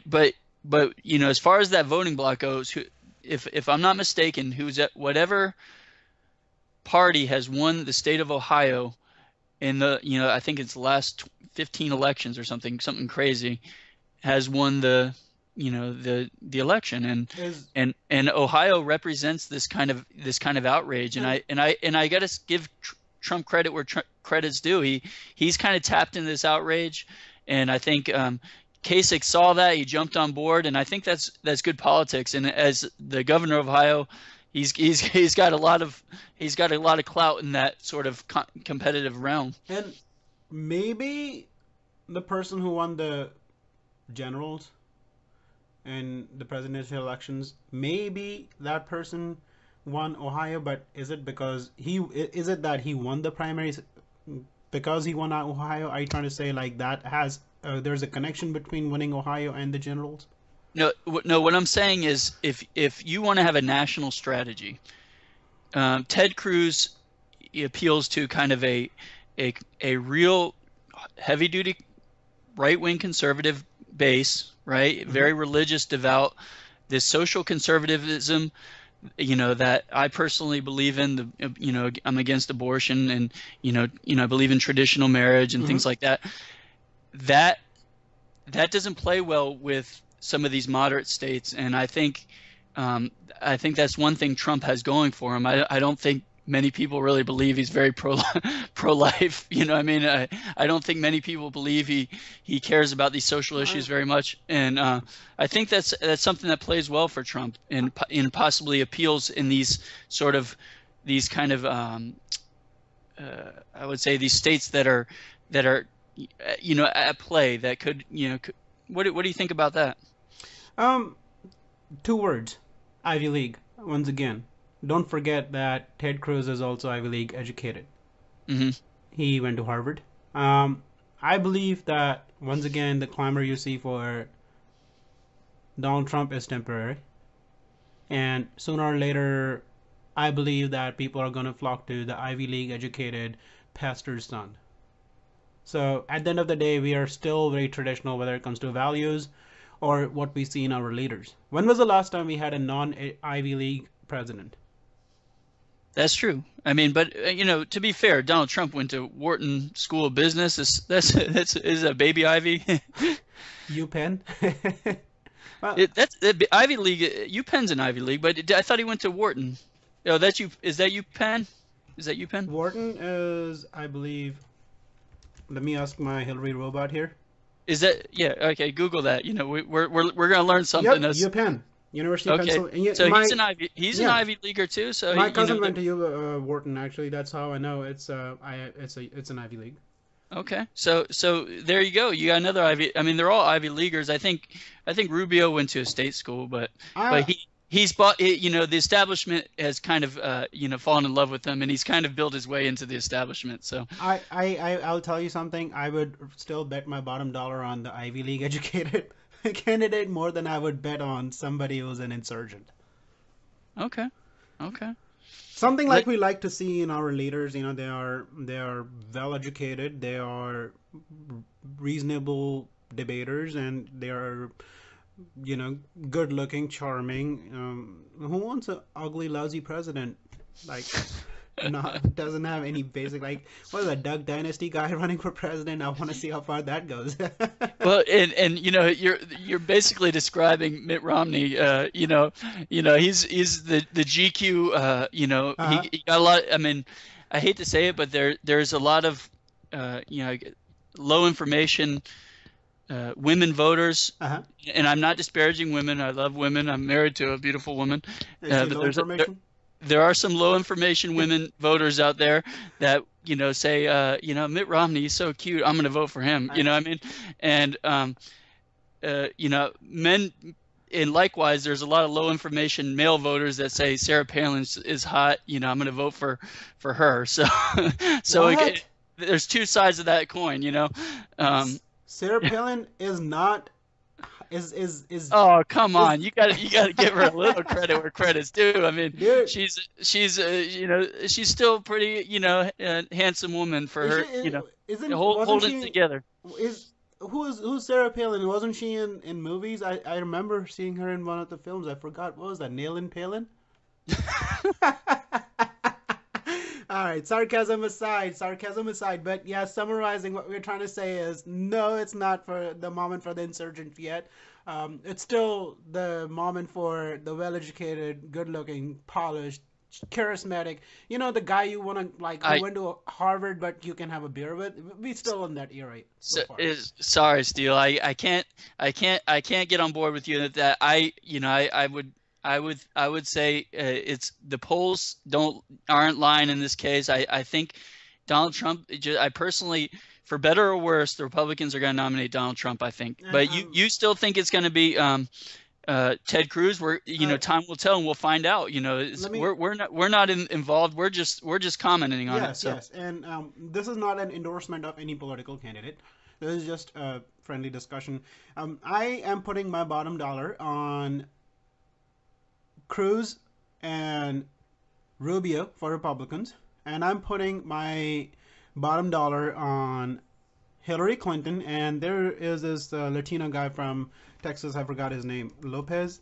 But as far as that voting block goes, if I'm not mistaken, who's at whatever party has won the state of Ohio in the I think it's the last 15 elections or something crazy, has won the election. Is And Ohio represents this kind of outrage. And and I got to give Trump credit where credit's due. He's kind of tapped into this outrage, and I think Kasich saw that, he jumped on board, and I think that's good politics. And as the governor of Ohio, he's got a lot of clout in that sort of competitive realm. and maybe the person who won the generals in the presidential elections, maybe that person won Ohio, but is it that he won the primaries because he won Ohio? Are you trying to say like that has there's a connection between winning Ohio and the generals? No, no. What I'm saying is, if you want to have a national strategy, Ted Cruz appeals to kind of a real heavy duty right wing conservative base, right? Hmm. Very religious, devout. This social conservatism, that I personally believe in. I'm against abortion, and I believe in traditional marriage and Hmm. things like that. That doesn't play well with some of these moderate states, and I think that's one thing Trump has going for him. I don't think many people really believe he's very pro-life. I mean, I don't think many people believe he cares about these social I, issues very much, and I think that's something that plays well for Trump and possibly appeals in these kind of I would say these states that are at play that could what do you think about that? um, two words: Ivy League. Once again, don't forget that Ted Cruz is also Ivy League educated. Hmm. He went to Harvard. Um, I believe that once again the clamor you see for Donald Trump is temporary, and sooner or later, I believe that people are going to flock to the Ivy League educated pastor's son. So at the end of the day, we are still very traditional whether it comes to values or what we see in our leaders. When was the last time we had a non Ivy League president? That's true. I mean, but to be fair, Donald Trump went to Wharton School of Business. That's is a baby Ivy. UPenn? Well, Ivy League. UPenn's an Ivy League, but I thought he went to Wharton. Oh, that's you. Is that UPenn? Is that UPenn? Wharton is, I believe. Let me ask my Hillary robot here. Is that yeah? Okay, Google that. We're gonna learn Yep, something. UPenn, University of Okay, Pennsylvania. so My he's an yeah, Ivy Leaguer too. So my cousin went to Wharton. Actually, that's how I know it's an Ivy League. okay. So there you go. You got another Ivy. I mean, they're all Ivy Leaguers. I think Rubio went to a state school, but I he's bought. The establishment has kind of fallen in love with him, and he's kind of built his way into the establishment. So I'll tell you something. I would still bet my bottom dollar on the Ivy League educated candidate more than I would bet on somebody who's an insurgent. okay, okay. Something like Let, we like to see in our leaders. They are well educated. They are reasonable debaters, and they are good looking, charming. Who wants an ugly, lousy president? Like, not doesn't have any basic like. What is that Duck Dynasty guy running for president? I want to see how far that goes. well, and you're basically describing Mitt Romney. He's the GQ. Uh-huh. He got a lot. I mean, I hate to say it, but there's a lot of low information women voters, Uh-huh. and I'm not disparaging women. I love women. I'm married to a beautiful woman. Is she But low information? there are some low you women voters out there that say Mitt Romney, he's so cute, I'm going to vote for him. I, What I mean? And men. And likewise, there's a lot of low information male voters that say Sarah Palin is hot. I'm going to vote for her. So what? there's two sides of that coin. Sarah Palin is not is Oh, come is on! You got to give her a little credit where credit's due. I mean, dude. she's still a pretty handsome woman for Is she her isn't wasn't holding it she together. is who's Sarah Palin? Wasn't she in movies? I remember seeing her in one of the films. I forgot what was that? Nail and Palin. All right, sarcasm aside, but yeah, summarizing what we're trying to say is no, it's not for the moment for the insurgent yet. It's still the moment for the well-educated, good-looking, polished, charismatic. The guy you want to like who I went to Harvard, but you can have a beer with. We still in that era so so, far. is sorry, Steele. I can't get on board with you that I would say it's the polls aren't lying in this case. I think Donald Trump. I personally, for better or worse, the Republicans are going to nominate Donald Trump. I think, And but you still think it's going to be Ted Cruz? Time will tell, and we'll find out. let me We're not involved. We're just commenting on it. Yes, So yes, and this is not an endorsement of any political candidate. This is just a friendly discussion. I am putting my bottom dollar on Cruz and Rubio for Republicans, and I'm putting my bottom dollar on Hillary Clinton. And there is this Latino guy from Texas. I forgot his name. Lopez.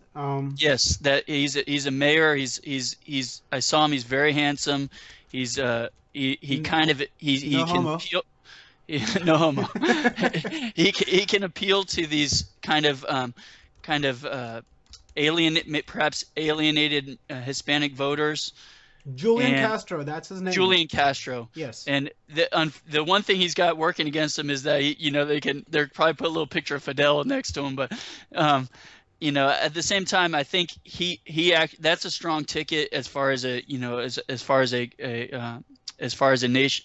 yes, that he's a mayor. He's I saw him. He's very handsome. He N- kind of he no can homo. appeal. No homo. He can appeal to these kind of perhaps alienated Hispanic voters. Julian and Castro, that's his name. Julian Castro. Yes. And the one thing he's got working against him is that they're probably put a little picture of Fidel next to him, but um, at the same time, I think that's a strong ticket as far as a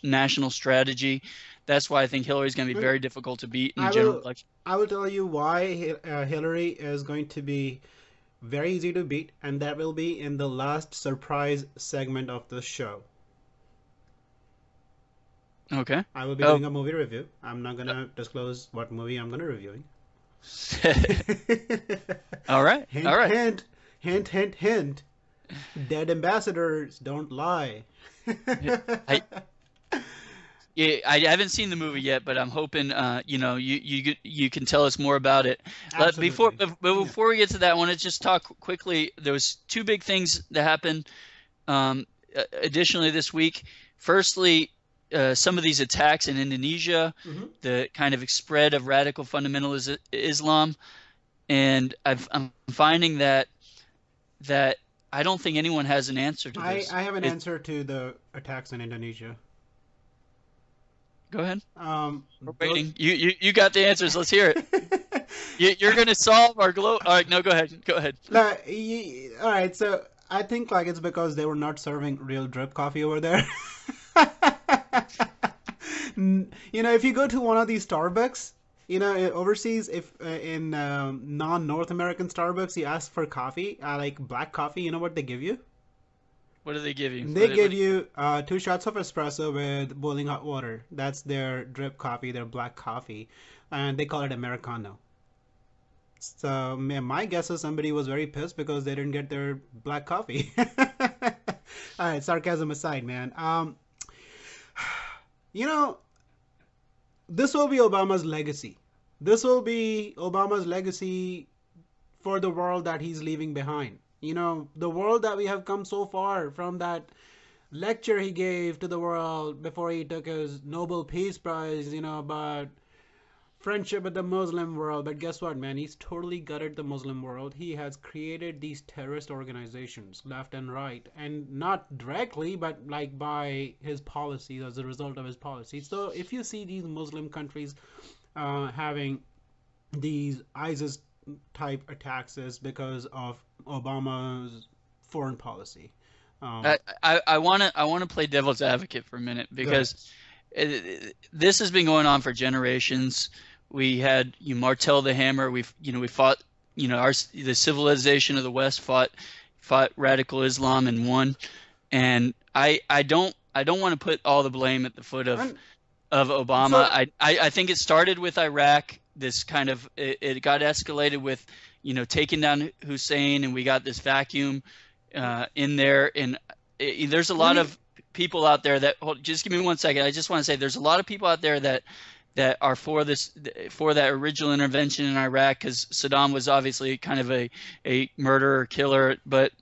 national strategy. That's why I think Hillary's going to be And very difficult to beat in the I general will election. I will tell you why Hillary is going to be very easy to beat, and that will be in the last surprise segment of the show. Okay. I will be Oh, doing a movie review. I'm not gonna disclose what movie I'm gonna reviewing. all right, all Hint, right. hint, hint, hint, hint. Dead ambassadors don't lie. I Yeah, I haven't seen the movie yet, but I'm hoping you can tell us more about it. Absolutely. Yeah. Before we get to that, I want to just talk quickly. There was two big things that happened additionally this week. Firstly, some of these attacks in Indonesia, Hmm. the kind of spread of radical fundamentalist Islam, and I'm finding that I don't think anyone has an answer to this. I have an answer to the attacks in Indonesia. Go ahead. Um, We're those. waiting. You got the answers. Let's hear it. You're going to solve our globe. All right, no, go ahead. Go ahead. No, all right, so I think like it's because they were not serving real drip coffee over there. If you go to one of these Starbucks, overseas, if in non-North American Starbucks, you ask for coffee, like black coffee, you know what they give you? What do they give you? They give you 2 shots of espresso with boiling hot water. That's their drip coffee, their black coffee, and they call it Americano. So my guess is somebody was very pissed because they didn't get their black coffee. All right, sarcasm aside, man. You know, this will be Obama's legacy. This will be Obama's legacy for the world that he's leaving behind. The world that we have come so far from that lecture he gave to the world before he took his Nobel Peace Prize, about friendship with the Muslim world. But guess what, man? He's totally gutted the Muslim world. He has created these terrorist organizations left and right, and not directly, but like by his policies, as a result of his policies. So if you see these Muslim countries having these ISIS type attacks, is because of Obama's foreign policy. Um, I want to play devil's advocate for a minute Go ahead. because this has been going on for generations. We had Martel the Hammer. We fought. The civilization of the West fought radical Islam and won. And I don't want to put all the blame at the foot And of Obama. so, I think it started with Iraq. This kind of it got escalated with taking down Hussein, and we got this vacuum in there. And there's a let lot me of people out there that just give me 1 second. I just want to say there's a lot of people out there that are for that original intervention in Iraq because Saddam was obviously kind of a murderer killer, but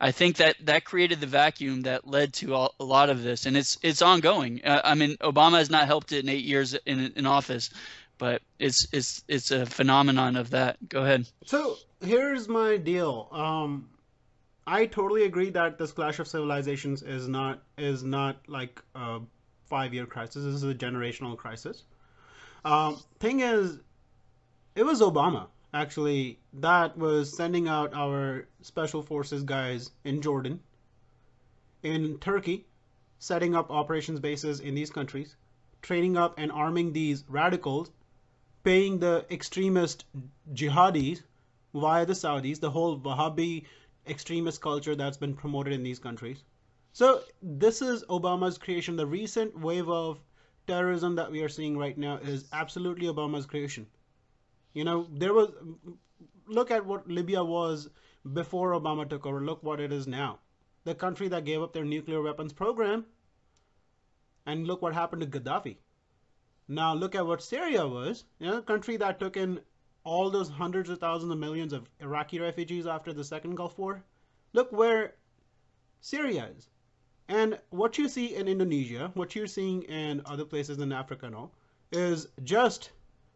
I think that created the vacuum that led to a lot of this, and it's ongoing. I mean, Obama has not helped it in 8 years in office, but it's a phenomenon of that. Go ahead. So here's my deal. I totally agree that this clash of civilizations is not like a 5-year crisis. This is a generational crisis. Thing is, it was Obama actually that was sending out our special forces guys in Jordan, in Turkey, setting up operations bases in these countries, training up and arming these radicals, paying the extremist jihadis via the Saudis, the whole Wahhabi extremist culture that's been promoted in these countries. So this is Obama's creation. The recent wave of terrorism that we are seeing right now is absolutely Obama's creation. There was look at what Libya was before Obama took over. Look what it is now. The country that gave up their nuclear weapons program, and look what happened to Gaddafi. Now look at what Syria was. A country that took in all those hundreds of thousands of millions of Iraqi refugees after the second Gulf War. Look where Syria is. And what you see in Indonesia, what you're seeing in other places in Africa now, is just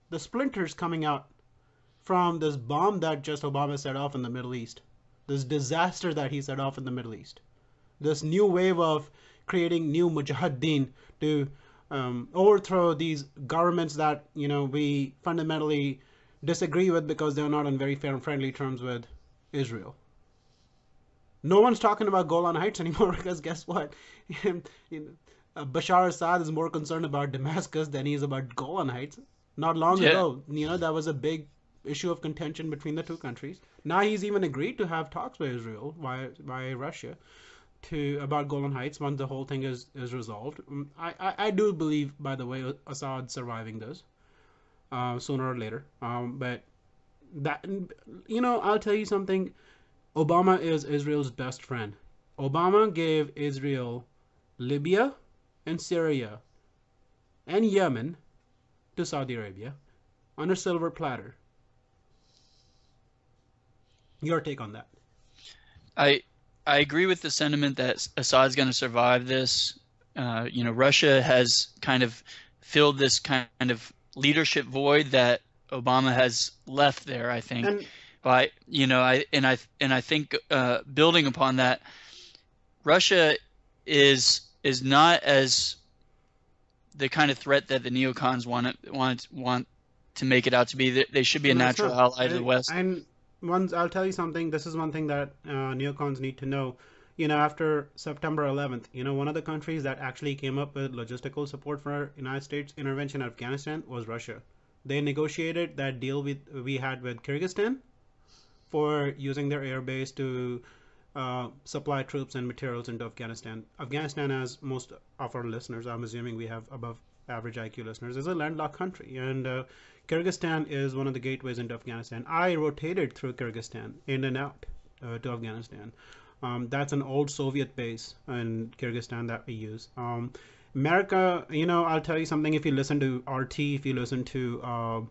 the splinters coming out from this bomb that just Obama set off in the Middle East. This disaster that he set off in the Middle East. this new wave of creating new mujahideen to overthrow these governments that we fundamentally disagree with because they're not on very fair and friendly terms with Israel. No one's talking about Golan Heights anymore because guess what? Bashar Assad is more concerned about Damascus than he is about Golan Heights. Not long Yeah. ago, that was a big issue of contention between the two countries. Now he's even agreed to have talks with Israel by Russia to about Golan Heights once the whole thing is resolved. I do believe, by the way, Assad surviving this sooner or later. But that I'll tell you something. Obama is Israel's best friend. Obama gave Israel Libya and Syria and Yemen to Saudi Arabia on a silver platter. Your take on that? I I agree with the sentiment that Assad's going to survive this. Russia has kind of filled this kind of leadership void that Obama has left there, I think. And By I think building upon that, Russia is not as the kind of threat that the neocons want to make it out to be. They should be a no, it's natural not. ally to the West. And once I'll tell you something. This is one thing that neocons need to know. After September 11th, one of the countries that actually came up with logistical support for United States intervention in Afghanistan was Russia. They negotiated that deal we had with Kyrgyzstan for using their air base to supply troops and materials into Afghanistan. Afghanistan, as most of our listeners, I'm assuming we have above average IQ listeners, is a landlocked country, and Kyrgyzstan is one of the gateways into Afghanistan. I rotated through Kyrgyzstan in and out to Afghanistan. That's an old Soviet base in Kyrgyzstan that we use. America, I'll tell you something. If you listen to RT, if you listen to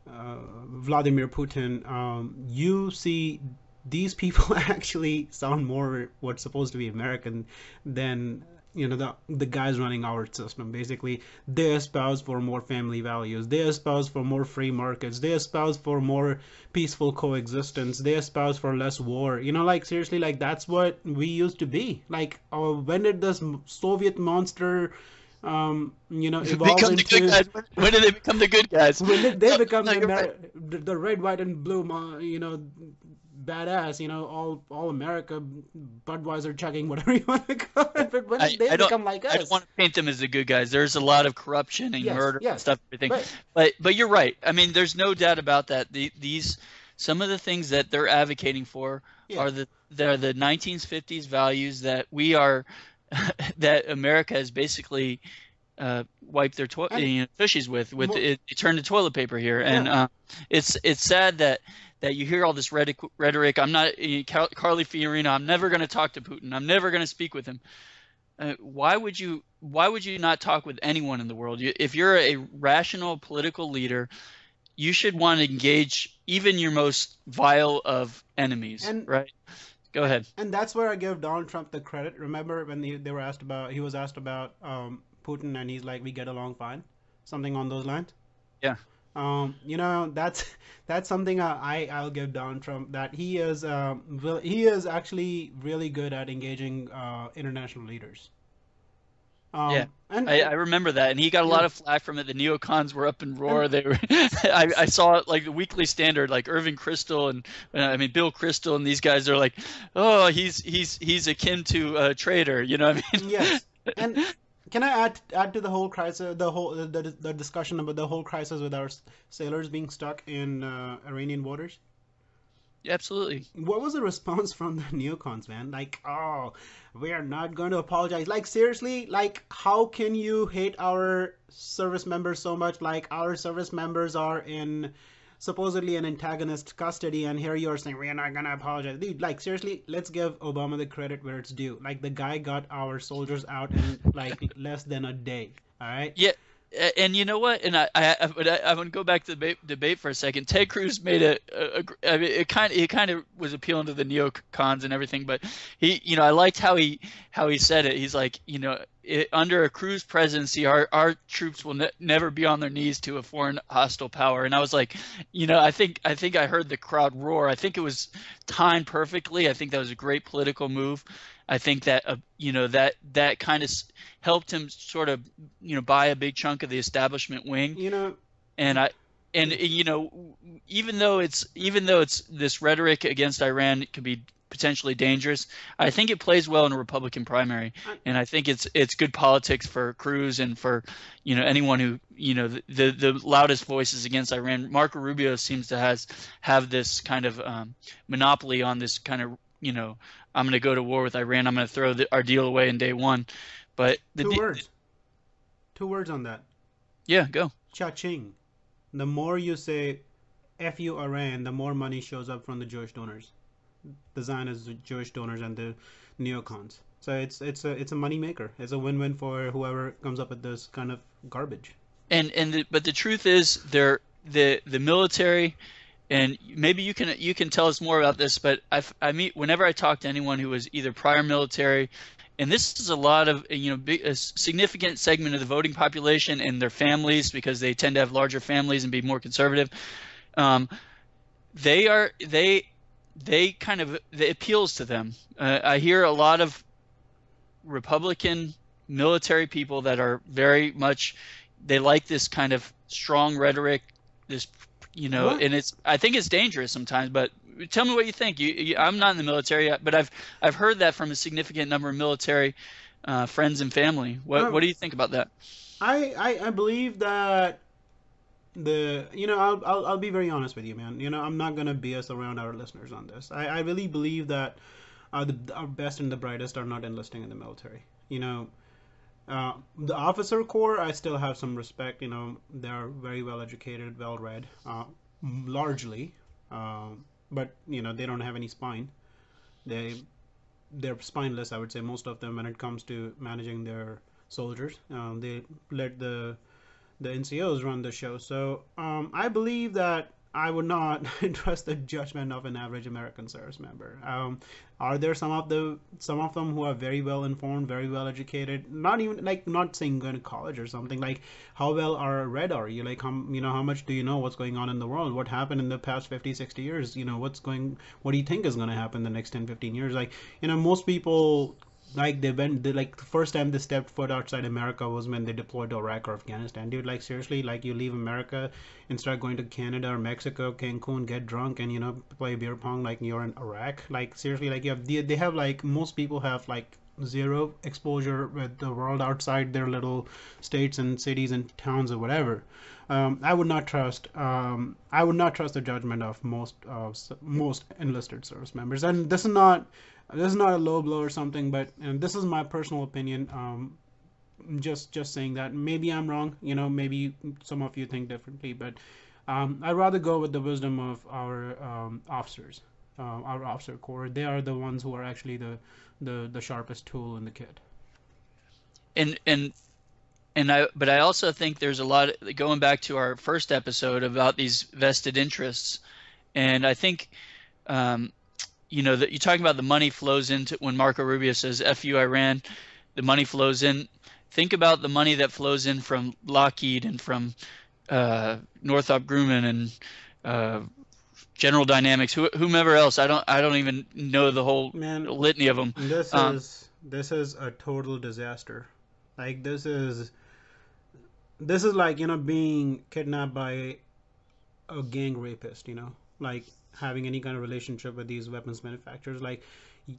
Vladimir Putin, you see these people actually sound more what's supposed to be American than the guys running our system. Basically, they espouse for more family values, they espouse for more free markets, they espouse for more peaceful coexistence, they espouse for less war. Like seriously, like that's what we used to be. Like when did this Soviet monster evolve Become the good into guys. When did they become the good guys? when did they No, become no, you're right. the red, white, and blue, badass, all America, Budweiser chugging, whatever you want to call it. But when did they I don't become like I don't us? want to paint them as the good guys. There's a lot of corruption and Yes, murder and yes, stuff, everything. right. But you're right. I mean, there's no doubt about that. These some of the things that they're advocating for Yeah, are the 1950s values that we are that America has basically wiped their and tushies with mo it turned to toilet paper here, yeah, and it's sad that you hear all this rhetoric. I'm not Carly Fiorina. I'm never going to talk to Putin. I'm never going to speak with him. Why would you not talk with anyone in the world? If you're a rational political leader, you should want to engage even your most vile of enemies, and right? Go ahead. and that's where I give Donald Trump the credit. Remember when he was asked about Putin, and he's like, "We get along fine," something on those lines. Yeah. That's something I'll give Donald Trump, that he is actually really good at engaging international leaders. Yeah, And I remember that, and he got a yeah, lot of flack from it. The neocons were up in and roar. They were, I saw it like the Weekly Standard, like Irving Kristol and I mean Bill Kristol, and these guys are like, oh, he's akin to a traitor. You know what I yes, and mean? can I add to the whole crisis, the discussion about the whole crisis with our sailors being stuck in Iranian waters? Absolutely. What was the response from the neocons, man? Like, oh, we are not going to apologize. Like, seriously, like, how can you hate our service members so much? Like, our service members are in supposedly an antagonist custody, and here you are saying we are not gonna apologize. Dude, like, seriously, let's give Obama the credit where it's due. Like, the guy got our soldiers out in like less than a day. All right? Yeah, and you know what? And I want to go back to the debate for a second. Ted Cruz made I mean, it kind of was appealing to the neocons and everything, but I liked how he said it. He's like, under a Cruz presidency, our troops will never be on their knees to a foreign hostile power. And I was like, I think I heard the crowd roar. I think it was timed perfectly. I think that was a great political move. I think that that kind of helped him sort of buy a big chunk of the establishment wing. You know, And I and even though it's this rhetoric against Iran could be potentially dangerous, I think it plays well in a Republican primary, I, and I think it's good politics for Cruz and for anyone who the loudest voices against Iran. Marco Rubio seems to have this kind of monopoly on this kind of I'm going to go to war with Iran. I'm going to throw our deal away in day one. But two words. Two words on that. yeah, go. Cha-ching. The more you say F you Iran, the more money shows up from the Jewish donors, the Zionist Jewish donors and the neocons. So it's a money maker. It's a win-win for whoever comes up with this kind of garbage. But the truth is, the military, and maybe you can tell us more about this. But I meet whenever I talk to anyone who was either prior military, and this is a lot of a significant segment of the voting population and their families, because they tend to have larger families and be more conservative. Um, they kind of, it appeals to them. I hear a lot of Republican military people that are very much, they like this kind of strong rhetoric, this What? and I think it's dangerous sometimes. But tell me what you think. I'm not in the military, but I've heard that from a significant number of military friends and family. What Um, do you think about that? I believe that I'll be very honest with you, man. I'm not gonna BS around our listeners on this. I really believe that our best and the brightest are not enlisting in the military. The officer corps, I still have some respect. They're very well educated, well read, largely, but they don't have any spine. They they're spineless, I would say, most of them when it comes to managing their soldiers. They let the NCOs run the show. So I believe that I would not trust the judgment of an average American service member. Are there some of them who are very well informed, very well educated? Not even like, not saying going to college or something. Like, how well read are you? Like, how much do you know what's going on in the world? What happened in the past 50, 60 years? What do you think is going to happen in the next 10, 15 years? Like, most people, like, like the first time they stepped foot outside America was when they deployed to Iraq or Afghanistan. Dude, like, seriously, like, you leave America and start going to Canada or Mexico, Cancun, get drunk, and play beer pong like you're in Iraq. Like, seriously, like, they have, like, most people have, like, zero exposure with the world outside their little states and cities and towns or whatever. I would not trust the judgment of most enlisted service members. And this is not a low blow or something, but this is my personal opinion. Just saying that maybe I'm wrong. Maybe some of you think differently, but I'd rather go with the wisdom of our officers, our officer corps. They are the ones who are actually the sharpest tool in the kit. And and but I also think there's a lot going back to our first episode about these vested interests, and I think that you're talking about the money flows into when Marco Rubio says "F you Iran," the money flows in. Think about the money that flows in from Lockheed and from Northrop Grumman and uh, General Dynamics, whomever else. I don't even know the whole Man, litany of them. this Um, is this is a total disaster. Like, this is like, being kidnapped by a gang rapist, like, having any kind of relationship with these weapons manufacturers. Like,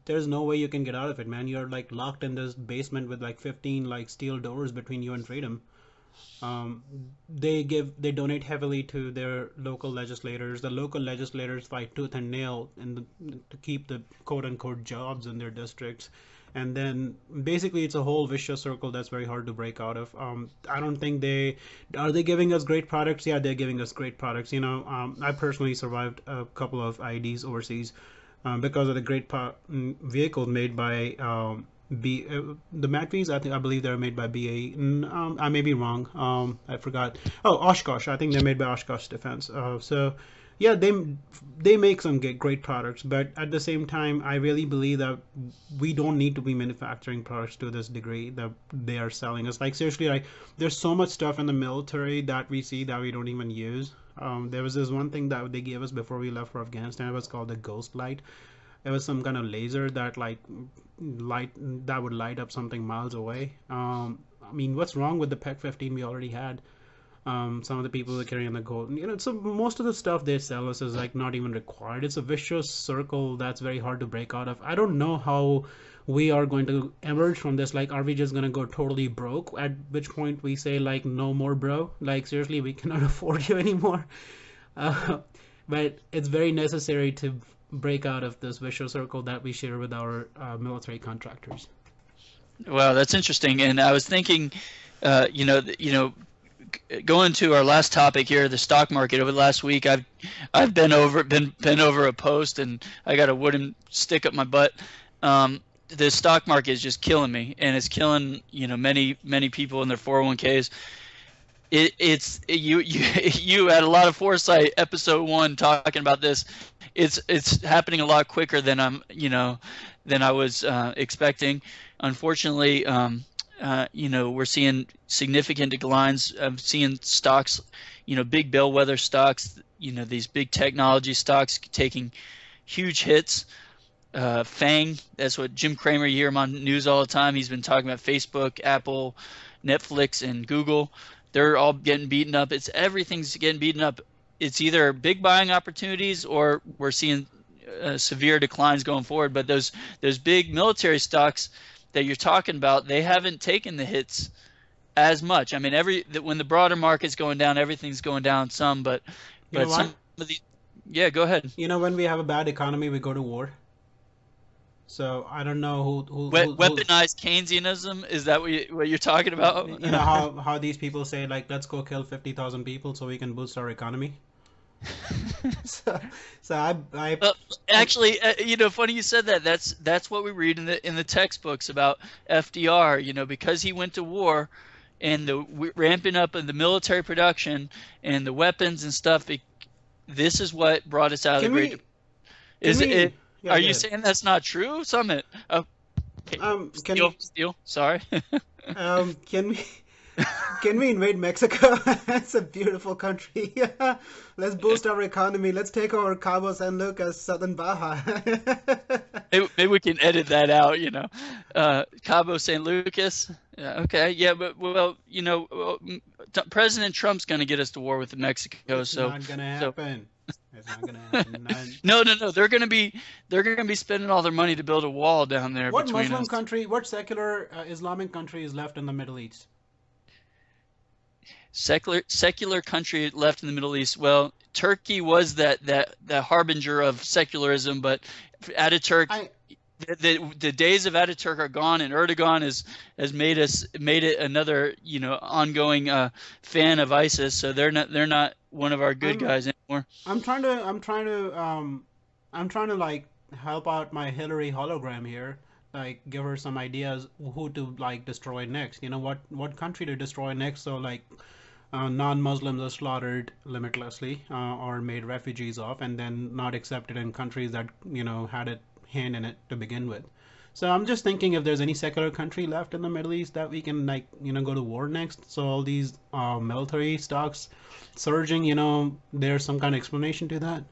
there's no way you can get out of it, man. You're, like, locked in this basement with, like, 15, like, steel doors between you and freedom. um, they donate heavily to their local legislators. The local legislators fight tooth and nail to keep the quote unquote jobs in their districts. And then basically it's a whole vicious circle that's very hard to break out of. I don't think they giving us great products. Yeah, they're giving us great products. I personally survived a couple of IEDs overseas because of the great vehicles made by the Matvees. I believe they're made by BAE. I may be wrong. I forgot. Oh, Oshkosh. I think they're made by Oshkosh Defense. So Yeah, they make some great products, but at the same time, I really believe that we don't need to be manufacturing products to this degree that they are selling us. Like seriously, like there's so much stuff in the military that we see that we don't even use. There was this one thing that they gave us before we left for Afghanistan. It was called the Ghost Light. It was some kind of laser that light that would light up something miles away. I mean, what's wrong with the PEC 15 we already had? Some of the people are carrying the gold. So most of the stuff they sell us is like not even required. It's a vicious circle that's very hard to break out of. I don't know how we are going to emerge from this. Like, are we just gonna go totally broke? At which point we say like, no more, bro. Like seriously, we cannot afford you anymore. Uh, but it's very necessary to break out of this vicious circle that we share with our military contractors. Wow, that's interesting. And I was thinking, going to our last topic here, the stock market. Over the last week, I've been over a post, and I got a wooden stick up my butt. The stock market is just killing me, and it's killing many people in their 401ks. It's you had a lot of foresight. Episode 1 talking about this. It's happening a lot quicker than than I was expecting. Unfortunately, we're seeing significant declines. I'm seeing stocks, big bellwether stocks, these big technology stocks taking huge hits. FANG, that's what Jim Cramer, you hear him on news all the time. He's been talking about Facebook, Apple, Netflix, and Google. They're all getting beaten up. Everything's getting beaten up. It's either big buying opportunities or we're seeing severe declines going forward. But those big military stocks that you're talking about, they haven't taken the hits as much. I mean, when the broader market's going down, everything's going down some, but some of these. Yeah, go ahead. When we have a bad economy, we go to war. So I don't know weaponized Keynesianism, is that what you're talking about? How these people say like, let's go kill 50,000 people so we can boost our economy. so well, actually, funny you said that. That's what we read in the textbooks about FDR. Because he went to war, and the ramping up of the military production and the weapons and stuff. This is what brought us out of the Great. Are you saying that's not true, Summit? Steele. Sorry. Can we invade Mexico? It's a beautiful country. Let's boost our economy. Let's take over Cabo San Lucas, Southern Baja. Maybe we can edit that out. Cabo San Lucas. Yeah, okay. Yeah, but President Trump's going to get us to war with Mexico. It's not going to happen. It's not going to happen. No. They're going to be spending all their money to build a wall down there. What Muslim country? What secular Islamic country is left in the Middle East? Secular country left in the Middle East. Well, Turkey was that harbinger of secularism, but Ataturk, the days of Ataturk are gone, and Erdogan has made it another ongoing fan of ISIS. So they're not one of our good guys anymore. I'm trying to like help out my Hillary hologram here. Like, give her some ideas who to like destroy next. What country to destroy next. So like non-Muslims are slaughtered limitlessly or made refugees of, and then not accepted in countries that had a hand in it to begin with. So I'm just thinking if there's any secular country left in the Middle East that we can go to war next. So all these military stocks surging, there's some kind of explanation to that.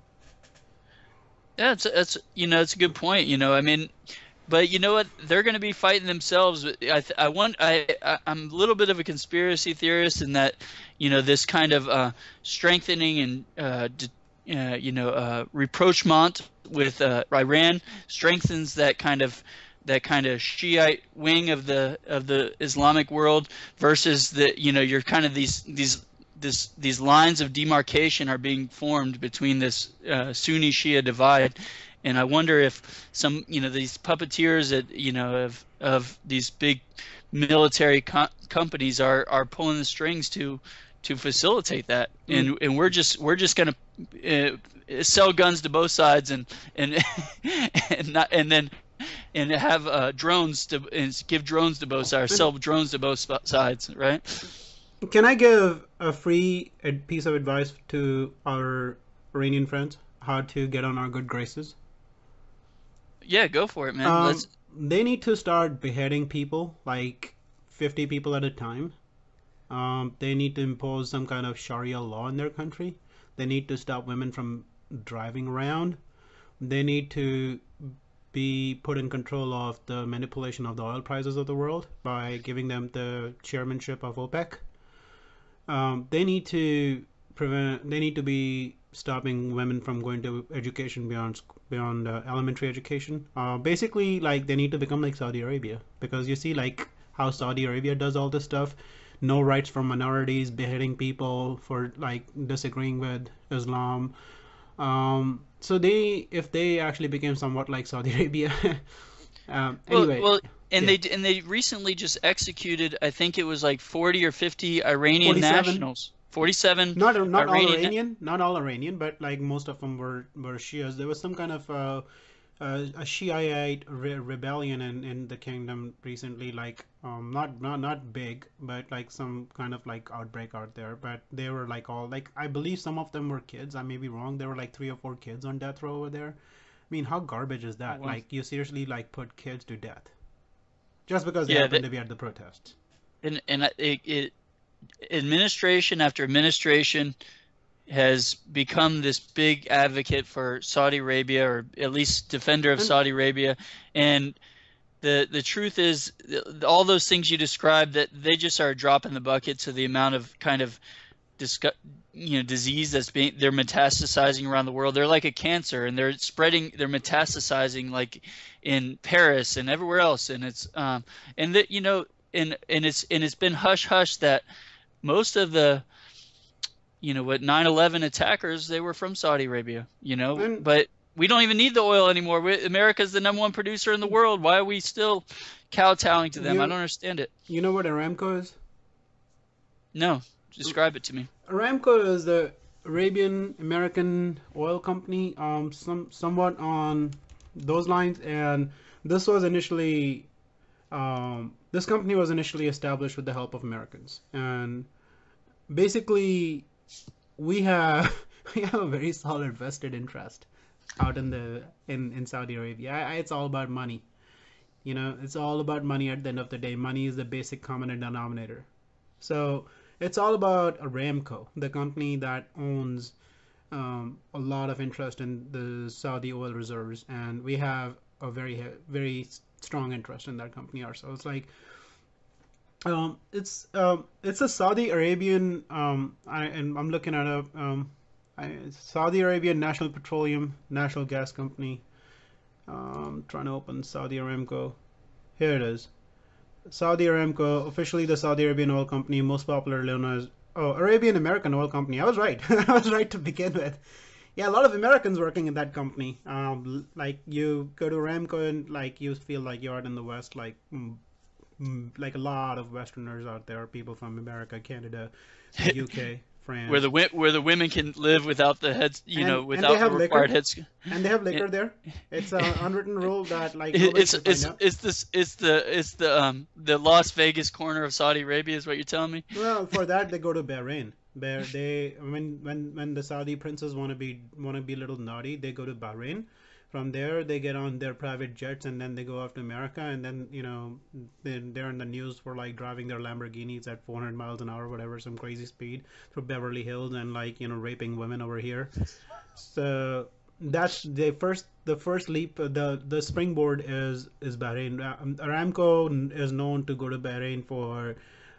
Yeah, it's a good point. I mean. But you know what? They're going to be fighting themselves. I'm a little bit of a conspiracy theorist in that, this kind of strengthening and rapprochement with Iran strengthens that kind of Shiite wing of the Islamic world versus you're kind of these lines of demarcation are being formed between this Sunni Shia divide. And I wonder if some, these puppeteers of these big military companies are pulling the strings to facilitate that, and we're just going to sell guns to both sides and have drones and give drones to both sides, sell drones to both sides, right? Can I give a free piece of advice to our Iranian friends, how to get on our good graces. Yeah, go for it, man. Um, Let's. they need to start beheading people, like 50 people at a time. They need to impose some kind of Sharia law in their country. They need to stop women from driving around. They need to be put in control of the manipulation of the oil prices of the world by giving them the chairmanship of OPEC. They need to prevent. They need to be stopping women from going to education beyond elementary education. Basically, like they need to become like Saudi Arabia because you see like how Saudi Arabia does all this stuff. No rights for minorities, beheading people for like disagreeing with Islam. So if they actually became somewhat like Saudi Arabia. Well, Anyway, well, yeah, and they recently just executed, I think it was like 40 or 50 Iranian 47. nationals. 47 Not all Iranian. Iranian, not all Iranian, but like most of them were Shias. There was some kind of a Shiite rebellion in the kingdom recently, like not big, but like some kind of like outbreak out there. But they were like all like I believe some of them were kids. I may be wrong. There were like 3 or 4 kids on death row over there. I mean, how garbage is Oh that? well. Like you seriously like put kids to death just because they Yeah, happen that, to be at the protests. it administration after administration has become this big advocate for Saudi Arabia, or at least defender of And Saudi Arabia. And the truth is, all those things you described, that they just are a drop in the bucket to the amount of kind of discu- disease that's being they're metastasizing around the world. They're like a cancer, and they're spreading. They're metastasizing like in Paris and everywhere else. And it's and that and it's been hush hush that most of the what 9/11 attackers, they were from Saudi Arabia. and But we don't even need the oil anymore. America's the number one producer in the world. Why are we still kowtowing to them? I you don't understand it. you know what Aramco is? No, describe it to me. Aramco is the Arabian American oil company, somewhat on those lines. And this was initially, this company was initially established with the help of Americans. And basically, we have we have a very solid vested interest out in Saudi Arabia. It's all about money. It's all about money at the end of the day. Money is the basic common denominator. So it's all about Aramco, the company that owns a lot of interest in the Saudi oil reserves, and we have a very strong interest in that company ourselves. Like, it's a Saudi Arabian, and I'm looking at Saudi Arabian National Petroleum National Gas Company. Trying to open Saudi Aramco. Here it is. Saudi Aramco, officially the Saudi Arabian oil company, most popularly known as Arabian American Oil Company. I was right. I was right to begin with. Yeah, a lot of Americans working in that company. Like you go to Aramco and like you feel like you're out in the West, like a lot of Westerners out there, people from America, Canada, the UK, France, Where the women can live without the heads, and they without the have required liquor, heads. and they have It, liquor there. It's an unwritten rule that like nobody should find out. the Las Vegas corner of Saudi Arabia is what you're telling me. Well, for that they go to Bahrain. When the Saudi princes want to be a little naughty, they go to Bahrain. From there, they get on their private jets and then they go off to America. And then they're in the news for like driving their Lamborghinis at 400 miles an hour, whatever, some crazy speed through Beverly Hills and like raping women over here. So that's the first leap. The springboard is Bahrain. Aramco is known to go to Bahrain for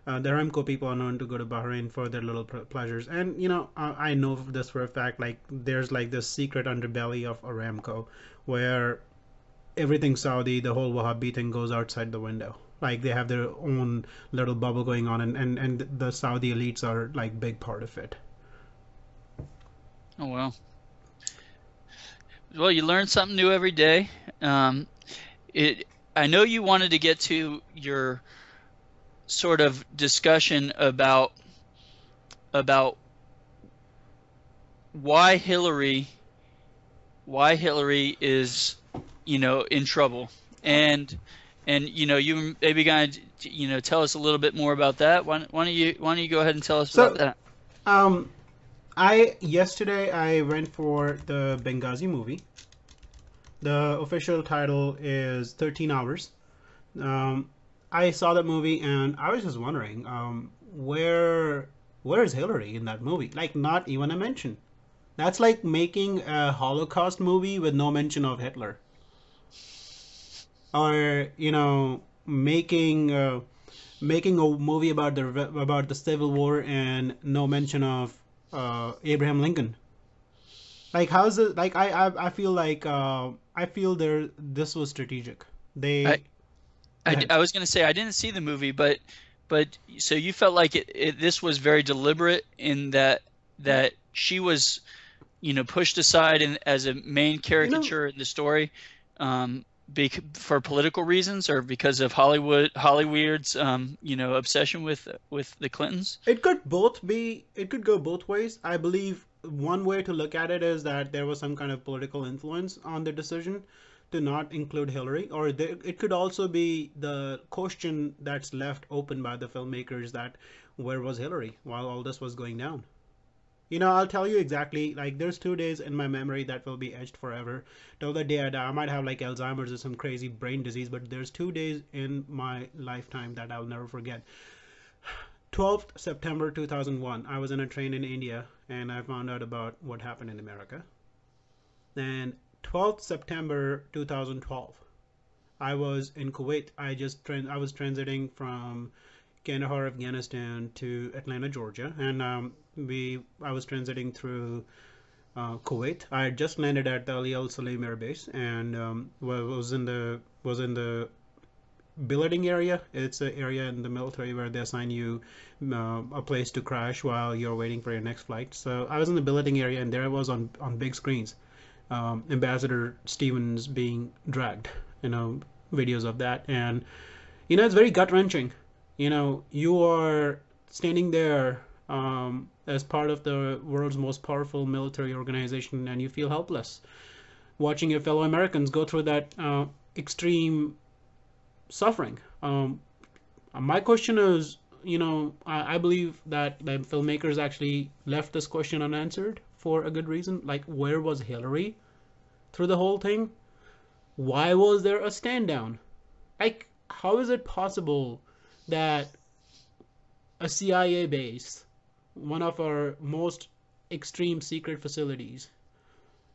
the Aramco people are known to go to Bahrain for their little pleasures. And I know this for a fact. Like there's like this secret underbelly of Aramco where everything Saudi, the whole Wahhabi thing goes outside the window. Like they have their own little bubble going on, and the Saudi elites are like big part of it. Oh well. Well, you learn something new every day. It. I know you wanted to get to your sort of discussion about why Hillary is in trouble, and you maybe gonna tell us a little bit more about that. Why don't you go ahead and tell us about So that? um, I yesterday I went for the Benghazi movie. The official title is 13 Hours. Um, I saw that movie and I was just wondering, where is Hillary in that movie? Like, not even a mention. That's like making a Holocaust movie with no mention of Hitler, or making a movie about the Civil War and no mention of Abraham Lincoln. Like, how's it? Like, I feel like I feel there this was strategic. I, They Go ahead. I was going to say I didn't see the movie, but so you felt like this was very deliberate in that she was, pushed aside as a main You know, caricature in the story, for political reasons or because of Hollywood's, obsession with the Clintons. it could go both ways. I believe one way to look at it is that there was some kind of political influence on the decision to not include Hillary, or it could also be the question that's left open by the filmmakers, that where was Hillary while all this was going down. I'll tell you exactly. Like, there's 2 days in my memory that will be etched forever. Till the day I die, I might have like Alzheimer's or some crazy brain disease, but there's 2 days in my lifetime that I'll never forget. 12th September 2001, I was in a train in India and I found out about what happened in America. Then 12th September 2012, I was in Kuwait. I was transiting from Kandahar, Afghanistan to Atlanta, Georgia, and I was transiting through Kuwait. I had just landed at the Ali Al Salim Air Base and was in the billeting area. It's an area in the military where they assign you a place to crash while you're waiting for your next flight. So I was in the billeting area, and there I was on big screens, Ambassador Stevens being dragged. Videos of that, and it's very gut wrenching. You are standing there as part of the world's most powerful military organization, and you feel helpless watching your fellow Americans go through that extreme suffering. My question is, I believe that the filmmakers actually left this question unanswered for a good reason. Like, where was Hillary through the whole thing? Why was there a stand down? Like, how is it possible that a CIA base, one of our most extreme secret facilities,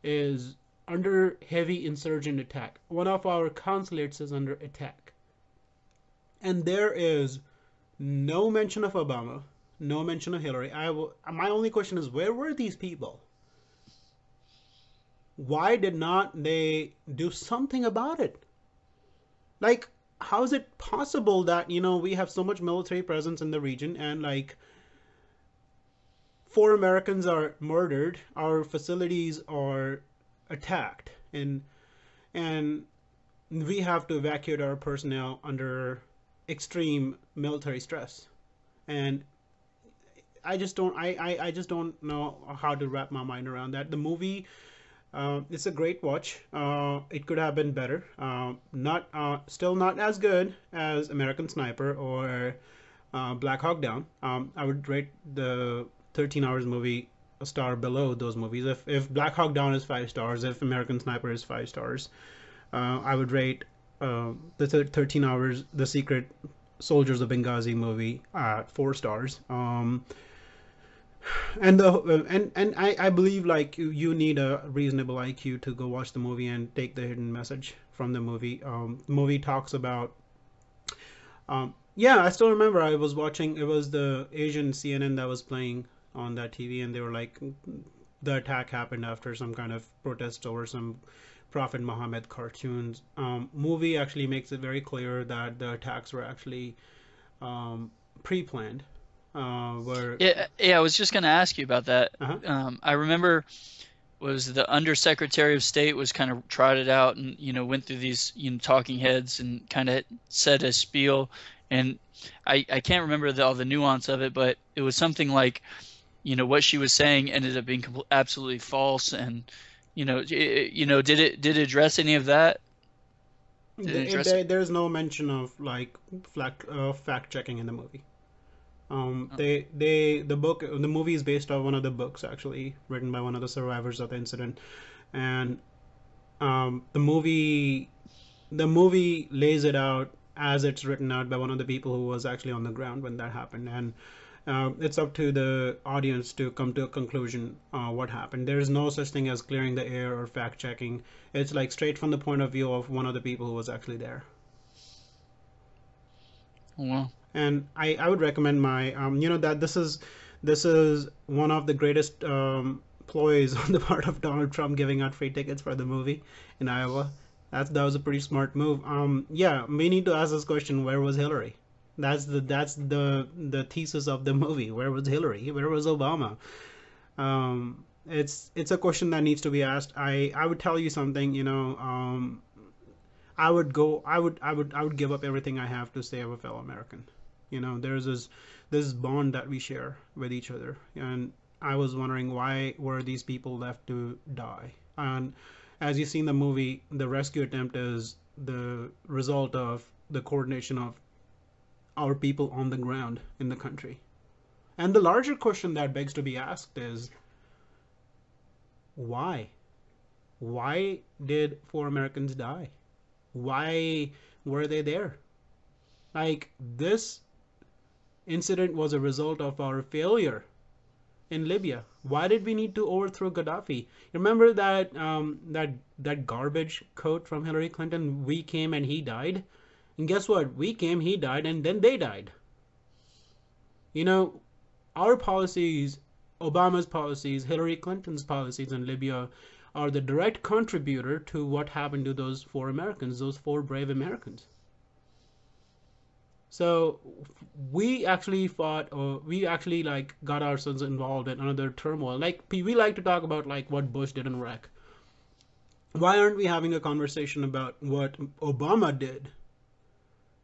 is under heavy insurgent attack? One of our consulates is under attack. And there is no mention of Obama, no mention of Hillary. My only question is, where were these people? Why did not they do something about it? Like, how is it possible that, we have so much military presence in the region, and like 4 Americans are murdered, our facilities are attacked, and we have to evacuate our personnel under extreme military stress. And I just don't know how to wrap my mind around that. The movie, it's a great watch. It could have been better. Not Still not as good as American Sniper or Black Hawk Down. I would rate the 13 Hours movie a star below those movies. If Black Hawk Down is 5 stars, if American Sniper is 5 stars, I would rate the 13 Hours, The Secret Soldiers of Benghazi movie at 4 stars. I believe, like, you need a reasonable IQ to go watch the movie and take the hidden message from the movie. The movie talks about, yeah, I still remember I was watching, it was the Asian CNN that was playing on that TV, and they were like, the attack happened after some kind of protest over some Prophet Muhammad cartoons. Movie actually makes it very clear that the attacks were actually pre-planned. Where Yeah, I was just going to ask you about that. uh-huh. I remember was the Undersecretary of State was kind of trotted out and went through these talking heads and kind of said a spiel, and I can't remember all the nuance of it, but it was something like what she was saying ended up being absolutely false, and did it address any of that? Did it address? There's no mention of like fact checking in the movie. Oh, The movie is based on one of the books actually written by one of the survivors of the incident, and the movie lays it out as it's written out by one of the people who was actually on the ground when that happened, and it's up to the audience to come to a conclusion what happened. There is no such thing as clearing the air or fact checking. It's like straight from the point of view of one of the people who was actually there. well, And I would recommend my that this is one of the greatest ploys on the part of Donald Trump giving out free tickets for the movie in Iowa. That was a pretty smart move. Yeah, we need to ask this question: where was Hillary? That's the thesis of the movie. Where was Hillary? Where was Obama? It's a question that needs to be asked. I would tell you something. I would go. I would give up everything I have to save a fellow American. There's this bond that we share with each other, and I was wondering why were these people left to die. And as you see in the movie, the rescue attempt is the result of the coordination of our people on the ground in the country. And the larger question that begs to be asked is why? Why did four Americans die? Why were they there? Like, this incident was a result of our failure in Libya. Why did we need to overthrow Gaddafi? Remember that garbage quote from Hillary Clinton? We came and he died. And guess what? We came, he died, and then they died. You know, our policies, Obama's policies, Hillary Clinton's policies in Libya are the direct contributor to what happened to those four Americans, those four brave Americans. So we actually fought, or we actually like got ourselves involved in another turmoil. Like we like to talk about like what Bush did in Iraq. Why aren't we having a conversation about what Obama did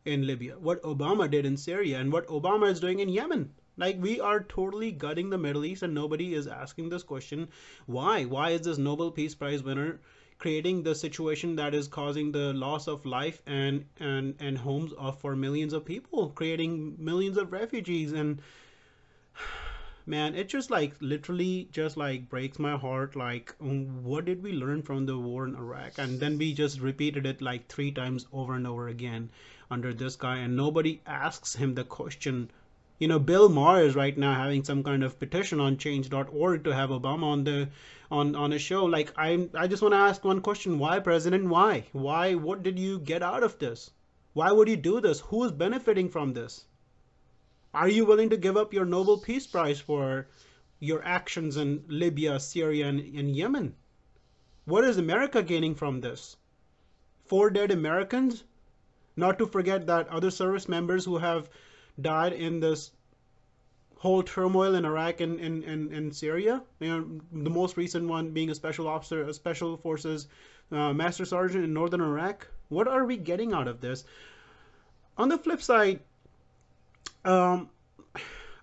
in Libya, what Obama did in Syria, and what Obama is doing in Yemen? Like, we are totally gutting the Middle East, and nobody is asking this question: why? Why is this Nobel Peace Prize winner creating the situation that is causing the loss of life and homes for millions of people, creating millions of refugees? And man, it just like literally just like breaks my heart. Like, what did we learn from the war in Iraq? And then we just repeated it like three times over and over again under this guy, and nobody asks him the question. Bill Maher is right now having some kind of petition on change.org to have Obama on a show. Like, I just want to ask one question: why, President? Why? Why? What did you get out of this? Why would you do this? Who is benefiting from this? Are you willing to give up your Nobel Peace Prize for your actions in Libya, Syria, and Yemen? What is America gaining from this? Four dead Americans? Not to forget that other service members who have died in this whole turmoil in Iraq and Syria. The most recent one being a special officer, a special forces master sergeant in northern Iraq. What are we getting out of this? On the flip side, um,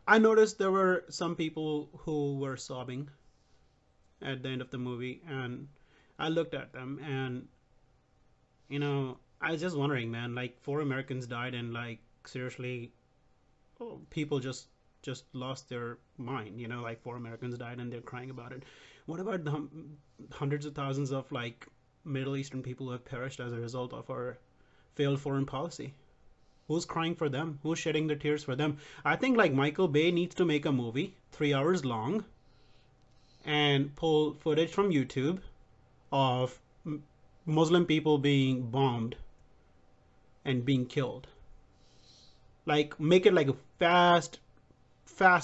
I noticed there were some people who were sobbing at the end of the movie, and I looked at them, and I was just wondering, man, like four Americans died, and like seriously, people just lost their mind. Like four Americans died, and they're crying about it. What about the hundreds of thousands of like Middle Eastern people who have perished as a result of our failed foreign policy? Who's crying for them? Who's shedding their tears for them? I think like Michael Bay needs to make a movie 3 hours long and pull footage from YouTube of Muslim people being bombed and being killed. Like, make it like a fast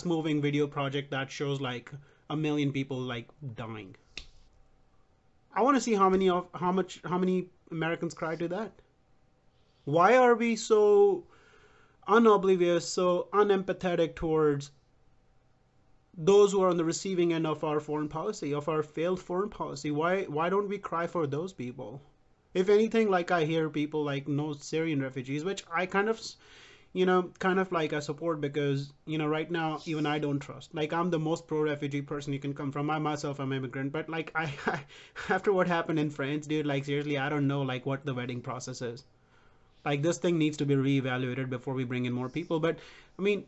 moving video project that shows like a million people like dying. I want to see how many Americans cry to that. Why are we so unoblivious, so unempathetic towards those who are on the receiving end of our foreign policy, of our failed foreign policy? Why don't we cry for those people? If anything, like I hear people like no Syrian refugees, which I kind of like I support, because right now even I don't trust. Like, I'm the most pro refugee person you can come from. I myself am immigrant, but like I after what happened in France, dude, like seriously, I don't know like what the vetting process is. Like, this thing needs to be reevaluated before we bring in more people. But I mean,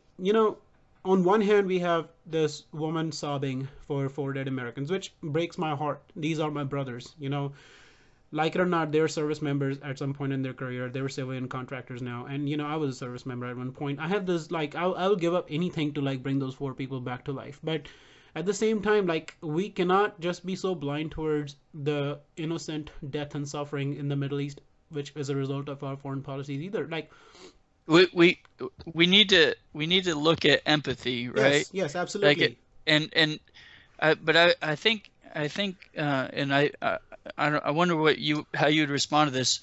on one hand, we have this woman sobbing for four dead Americans, which breaks my heart. These are my brothers, like it or not, they're service members at some point in their career. They were civilian contractors now, and I was a service member at one point. I have this like I'll give up anything to like bring those four people back to life, but at the same time, like we cannot just be so blind towards the innocent death and suffering in the Middle East, which is a result of our foreign policies either. Like, we we we need to look at empathy, right? yes, yes, Like it, absolutely. and but I think and I wonder how you'd respond to this.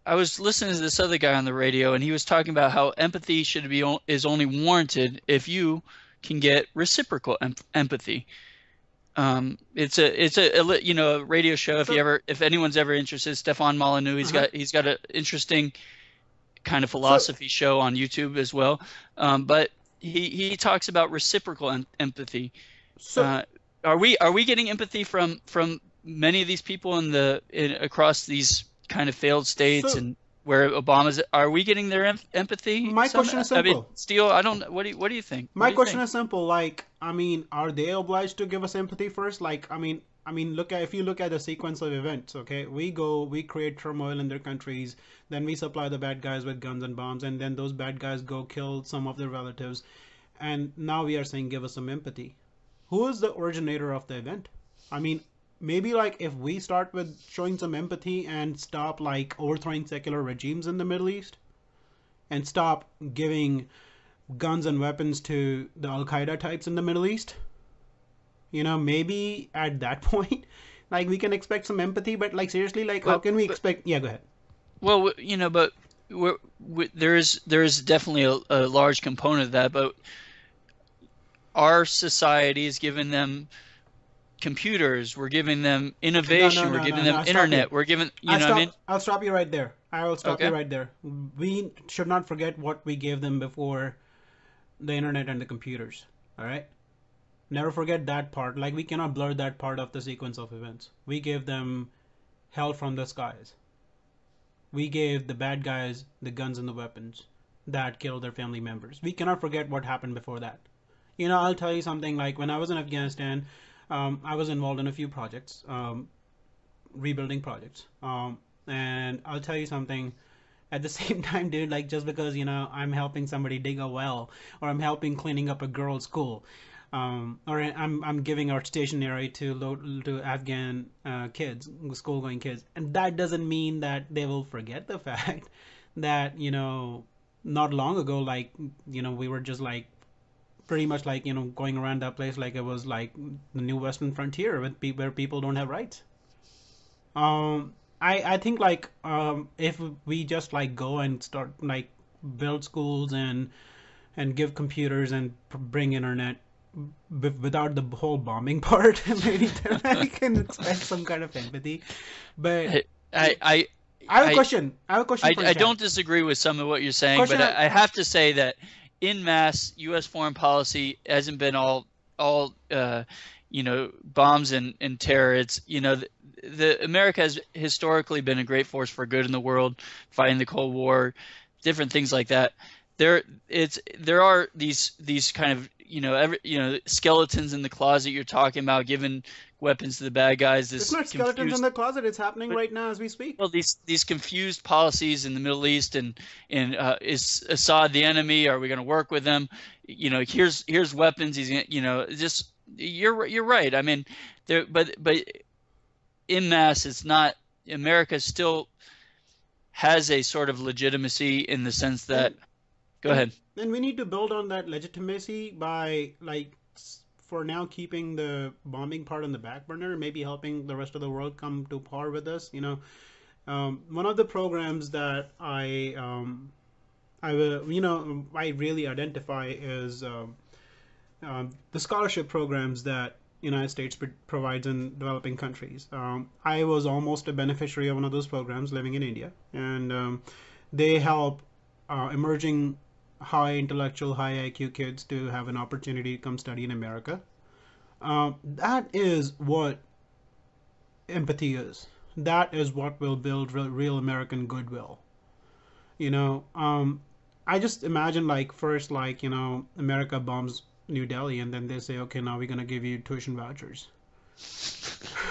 I was listening to this other guy on the radio, and he was talking about how empathy is only warranted if you can get reciprocal empathy. It's a radio show. So, If anyone's ever interested, Stefan Molyneux, uh-huh. he's got an interesting kind of So, philosophy show on YouTube as well. But he talks about reciprocal empathy. so, Uh, are we getting empathy from many of these people across these kind of failed states, so, and where Obama's, are we getting their empathy? my question is I mean, simple. Steele, I don't. What do you think? What My do you question think? is simple. Like, I mean, are they obliged to give us empathy first? Like, I mean, if you look at the sequence of events, okay, we create turmoil in their countries, then we supply the bad guys with guns and bombs, and then those bad guys go kill some of their relatives, and now we are saying give us some empathy. Who is the originator of the event? I mean, maybe like if we start with showing some empathy and stop like overthrowing secular regimes in the Middle East and stop giving guns and weapons to the Al Qaeda types in the Middle East, maybe at that point, like we can expect some empathy. But like seriously, like how But can we but expect? Yeah, go ahead. well, but there is definitely a large component of that. But our society is giving them computers, we're giving them No, no, innovation, we're no, giving no, no. them I'll stop you. internet, we're giving, you know what I mean? I'll stop you right there. I will stop you Okay. right there. We should not forget what we gave them before the internet and the computers. All right. Never forget that part. Like we cannot blur that part of the sequence of events. We gave them hell from the skies. We gave the bad guys the guns and the weapons that killed their family members. We cannot forget what happened before that. I'll tell you something. Like when I was in Afghanistan, I was involved in a few projects, rebuilding projects. And I'll tell you something. At the same time, dude, like just because I'm helping somebody dig a well, or I'm helping cleaning up a girls' school, or I'm giving out stationery to Afghan kids, school going kids, and that doesn't mean that they will forget the fact that not long ago, like we were just like pretty much like going around that place like it was like the new Western frontier with where people don't have rights. I think like if we just like go and start like build schools and give computers and bring internet without the whole bombing part, maybe then I can expect some kind of empathy. But I I I have a I question. I have a question I, for you, I Sam. don't disagree with some of what you're saying, but Question. I have to say that in mass, U.S. foreign policy hasn't been all bombs and terror. It's the America has historically been a great force for good in the world, fighting the Cold War, different things like that. There are these kind of skeletons in the closet you're talking about, giving weapons to the bad guys. It's This not skeletons in confused the closet. It's happening right now as we speak. Well, these confused policies in the Middle East, and is Assad the enemy? Are we going to work with them? Here's weapons. He's just you're right. I mean, but in mass, it's not. America still has a sort of legitimacy in the sense that. And Go and ahead. and we need to build on that legitimacy by like for now keeping the bombing part on the back burner, maybe helping the rest of the world come to par with us. One of the programs that I will I really identify is the scholarship programs that United States provides in developing countries. I was almost a beneficiary of one of those programs living in India, and they help emerging high intellectual, high IQ kids to have an opportunity to come study in America. That is what empathy is. That is what will build real American goodwill. You know, um, I just imagine like first like America bombs New Delhi and then they say okay now we're gonna give you tuition vouchers.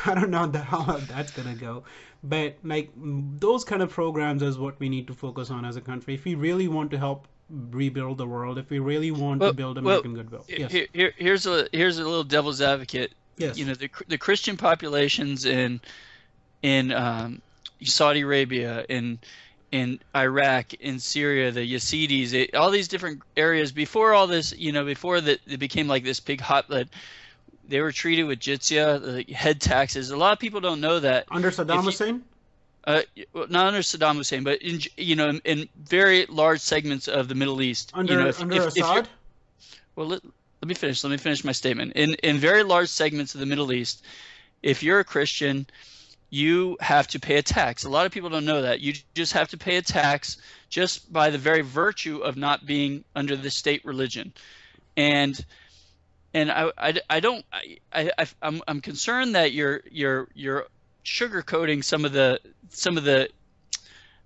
I don't know how that's gonna go, but like those kind of programs is what we need to focus on as a country if we really want to help rebuild the world. If we really want to Well, build well, American goodwill. Yes. here's a little devil's advocate. Yes. The Christian populations in Saudi Arabia, in Iraq, in Syria, the Yazidis, all these different areas before all this, before that it became like this big hotbed, they were treated with jizya, like head taxes. A lot of people don't know that. Under Saddam If you, Hussein? well, not under Saddam Hussein, but in very large segments of the Middle East, Under if you're Assad? well, let me finish. Let me finish my statement. In very large segments of the Middle East, if you're a Christian, you have to pay a tax. A lot of people don't know that. You just have to pay a tax just by the very virtue of not being under the state religion. And I don't I'm concerned that you're sugarcoating some of the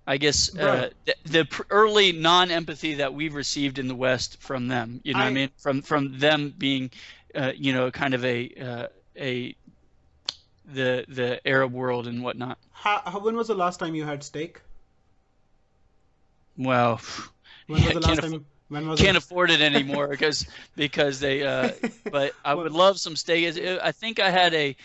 I guess Bro, the early non-empathy that we've received in the West from them. You know what I I mean? From them being kind of a the Arab world and whatnot. when was the last time you had steak? Well, When was yeah, the last time? When was can't the? afford it anymore because they but I would Well, love some steak. I think I had a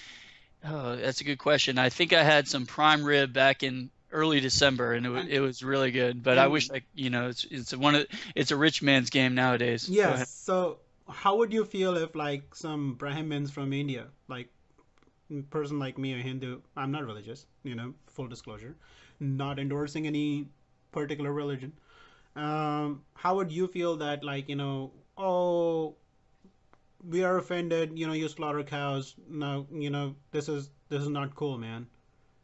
oh, that's a good question. I think I had some prime rib back in early December and and it was really good. But I wish and it's a rich man's game nowadays. Go yes. ahead. So how would you feel if like some Brahmins from India, like a person like me, a Hindu, I'm not religious, full disclosure, not endorsing any particular religion. How would you feel that like, oh, we are offended, you slaughter cows. No, this is not cool, man.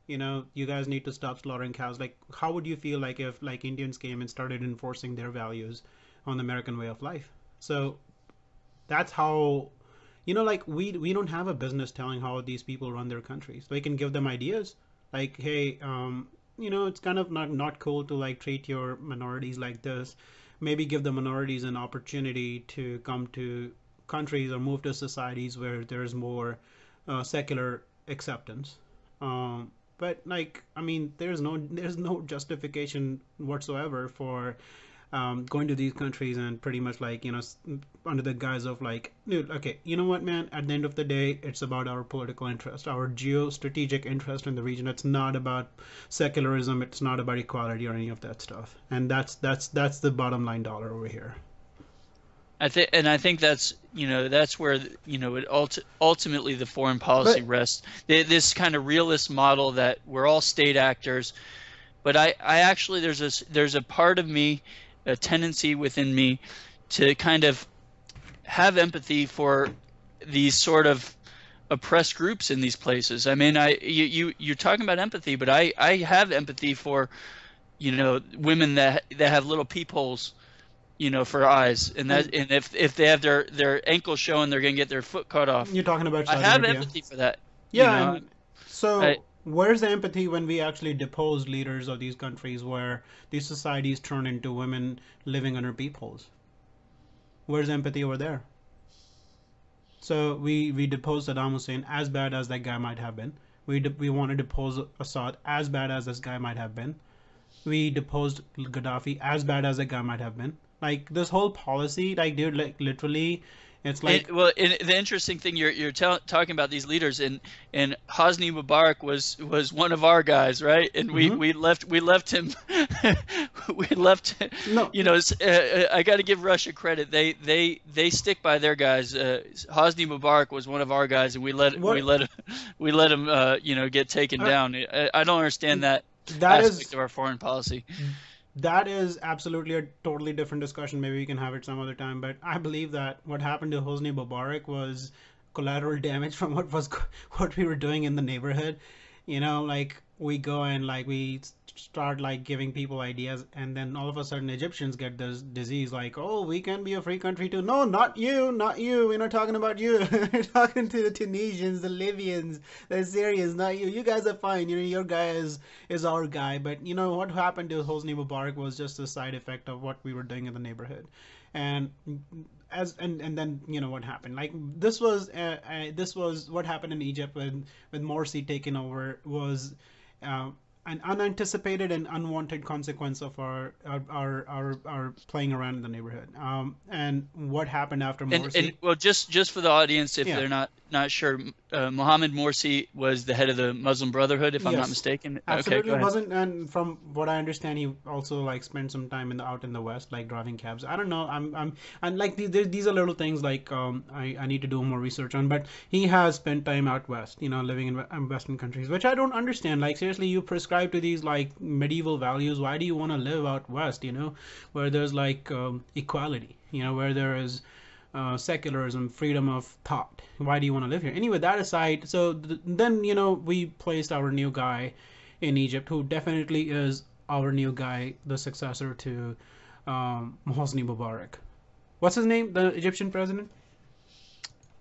You guys need to stop slaughtering cows. Like, how would you feel like if like Indians came and started enforcing their values on the American way of life? So that's how, like we don't have a business telling how these people run their countries. We can give them ideas, like, hey, it's kind of not cool to like treat your minorities like this. Maybe give the minorities an opportunity to come to countries or move to societies where there's more secular acceptance. But like, I mean, there's no justification whatsoever for going to these countries and pretty much like under the guise of like, dude, okay, you know what, man? At the end of the day, it's about our political interest, our geostrategic interest in the region. It's not about secularism. It's not about equality or any of that stuff. And that's the bottom line dollar over here. I think that's where ultimately the foreign policy But rests. This kind of realist model that we're all state actors, but I actually there's a part of me, a tendency within me to kind of have empathy for these sort of oppressed groups in these places. I mean, you're talking about empathy, but I have empathy for women that have little peepholes, for eyes, and and if they have their ankles showing, they're gonna get their foot cut off. you're talking about I Saudi have Arabia. empathy for that. You Yeah, know, and I so where's the empathy when we actually depose leaders of these countries where these societies turn into women living under peepholes? Where's the empathy over there? So we deposed Saddam Hussein, as bad as that guy might have been. We want to depose Assad, as bad as this guy might have been. We deposed Gaddafi, as bad as that guy might have been. Like this whole policy, like dude, like literally, it's like well, the interesting thing you're talking about these leaders, and Hosni Mubarak was one of our guys, right? And we hmm we left him we left no. I got to give Russia credit. They stick by their guys. Hosni Mubarak was one of our guys, and we let we What let we let him get taken uh, down. I don't understand that that aspect is of our foreign policy. that is absolutely a totally different discussion. Maybe we can have it some other time. But I believe that what happened to Hosni Mubarak was collateral damage from what we were doing in the neighborhood. Like we go and like we start like giving people ideas, and then all of a sudden Egyptians get this disease like, oh, we can be a free country too. No, not you, not you. We're not talking about you. We're talking to the Tunisians, the Libyans, the Syrians, not you. You guys are fine. Your guy is our guy. But what happened to Hosni Mubarak was just a side effect of what we were doing in the neighborhood. And and then what happened, like this was what happened in Egypt when Morsi taking over, was uh, an unanticipated and unwanted consequence of our playing around in the neighborhood. And what happened after And Morsi? well, just for the audience, if Yeah. they're not sure, Mohammed Morsi was the head of the Muslim Brotherhood, if I'm not Yes, mistaken. Okay, go absolutely ahead. wasn't. And from what I understand, he also like spent some time out in the West, like driving cabs. I don't know. I'm and like these are little things like I need to do more research on. But he has spent time out West, living in Western countries, which I don't understand. Like seriously, you prescribe to these like medieval values. Why do you want to live out West? Where there's like equality. Where there is secularism, freedom of thought. Why do you want to live here? Anyway, that aside, so then we placed our new guy in Egypt, who definitely is our new guy, the successor to Hosni Mubarak. What's his name? The Egyptian president?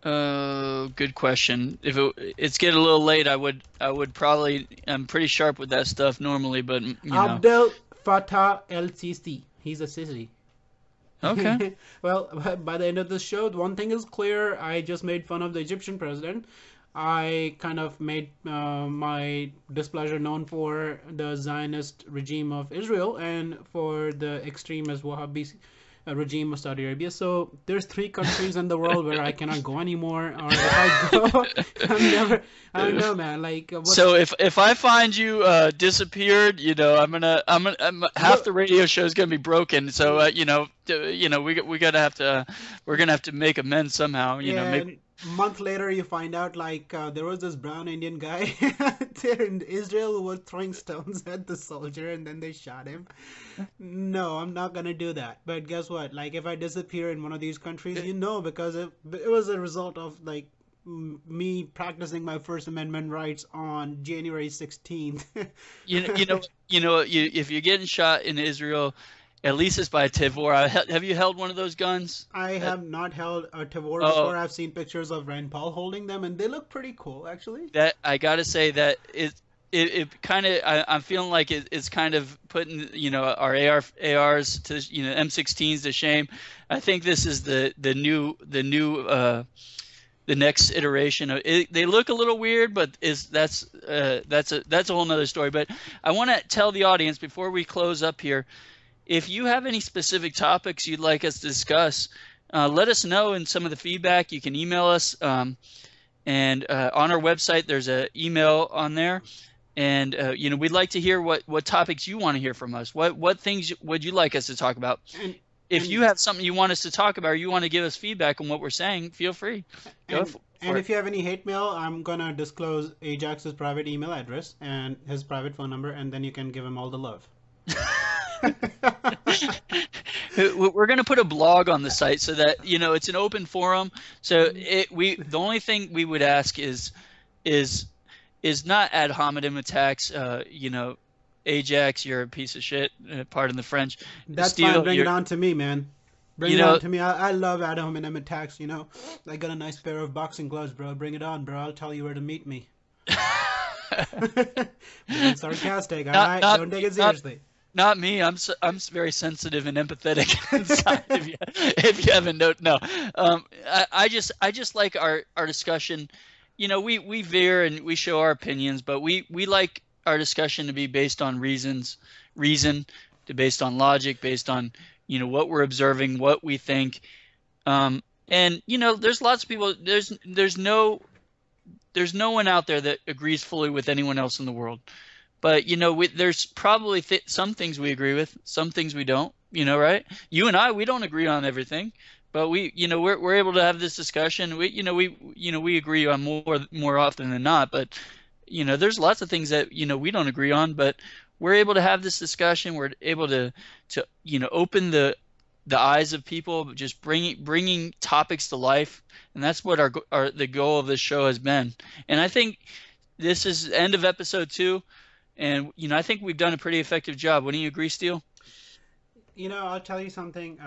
Good question. If it's getting a little late, I would probably, I'm pretty sharp with that stuff normally, but Abdel Fattah El Sisi. He's a sissy. Okay. Well, by the end of this show, one thing is clear. I just made fun of the Egyptian president. I kind of made my displeasure known for the Zionist regime of Israel and for the extremist Wahhabi regime of Saudi Arabia. So there's three countries in the world where I cannot go anymore, or if I go, I'm never. I don't know, man. Like, So what's if I find you disappeared, half look? the radio show is gonna be broken. So we gotta have to we're gonna have to make amends somehow. Yeah, Maybe. and a month later you find out like there was this brown Indian guy there in Israel who was throwing stones at the soldier and then they shot him. No, I'm not gonna do that. But guess what? Like if I disappear in one of these countries, because it was a result of like me practicing my First Amendment rights on January 16th. If you're getting shot in Israel, at least it's by a Tavor. Have you held one of those guns? I Uh, have not held a Tavor oh, before. I've seen pictures of Rand Paul holding them and they look pretty cool actually. that I gotta say that it kind of I'm feeling like it's kind of putting our ARs to M16s to shame. I think this is the next iteration of it. They look a little weird, but that's a whole nother story. But I want to tell the audience before we close up here, if you have any specific topics you'd like us to discuss, let us know in some of the feedback. You can email us, and on our website there's an email on there. And we'd like to hear what topics you want to hear from us. What things would you like us to talk about? And If you and have something you want us to talk about, or you want to give us feedback on what we're saying, feel free. Go and for it. if you have any hate mail, I'm gonna disclose Ajax's private email address and his private phone number, and then you can give him all the love. We're going to put a blog on the site so that it's an open forum. So the only thing we would ask is not ad hominem attacks. Ajax, you're a piece of shit. Pardon the French. That's fine. Steele, Bring it you're on to me, man. Bring you it on know to me. I love Adam hominem attacks. I got a nice pair of boxing gloves, bro. Bring it on, bro. I'll tell you where to meet me. Being sarcastic, all not right? not Don't take it not seriously. not me. Very sensitive and empathetic inside. If you haven't noted, no. I just like our discussion. We veer and we show our opinions, but we like our discussion to be based on reason, based on logic, based on what we're observing, what we think. And there's lots of people. There's no one out there that agrees fully with anyone else in the world. But there's probably some things we agree with, some things we don't. Right? You and I, we don't agree on everything, but we're able to have this discussion. We agree on more often than not. But there's lots of things that we don't agree on, but we're able to have this discussion. We're able to open the eyes of people, just bringing topics to life, and that's what the goal of this show has been. And I think this is the end of episode 2. And I think we've done a pretty effective job. Wouldn't you agree, Steele? I'll tell you something.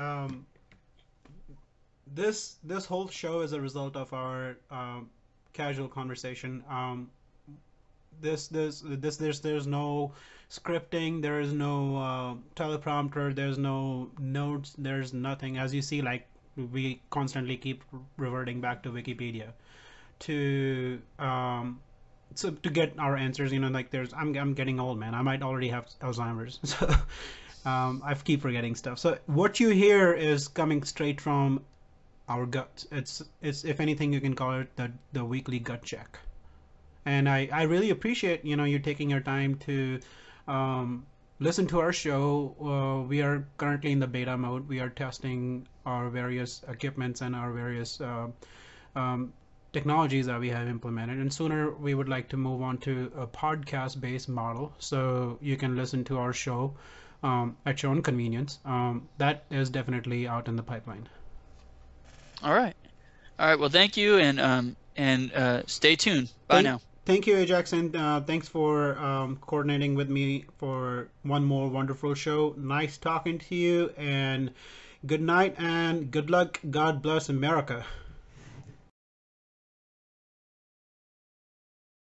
This whole show is a result of our casual conversation. There's no scripting, there is no teleprompter, there's no notes, there's nothing. As you see, like we constantly keep reverting back to Wikipedia to so to get our answers. Like I'm getting old, man. I might already have Alzheimer's, so I keep forgetting stuff. So what you hear is coming straight from our guts. It's if anything, you can call it the weekly gut check. And I really appreciate you taking your time to listen to our show. We are currently in the beta mode. We are testing our various equipments and our various um, technologies that we have implemented. And sooner we would like to move on to a podcast-based model, so you can listen to our show at your own convenience. That is definitely out in the pipeline. All right. All right. Well, thank you, and stay tuned. Bye Thank, now. thank you, Ajax, and thanks for coordinating with me for one more wonderful show. Nice talking to you, and good night and good luck. God bless America.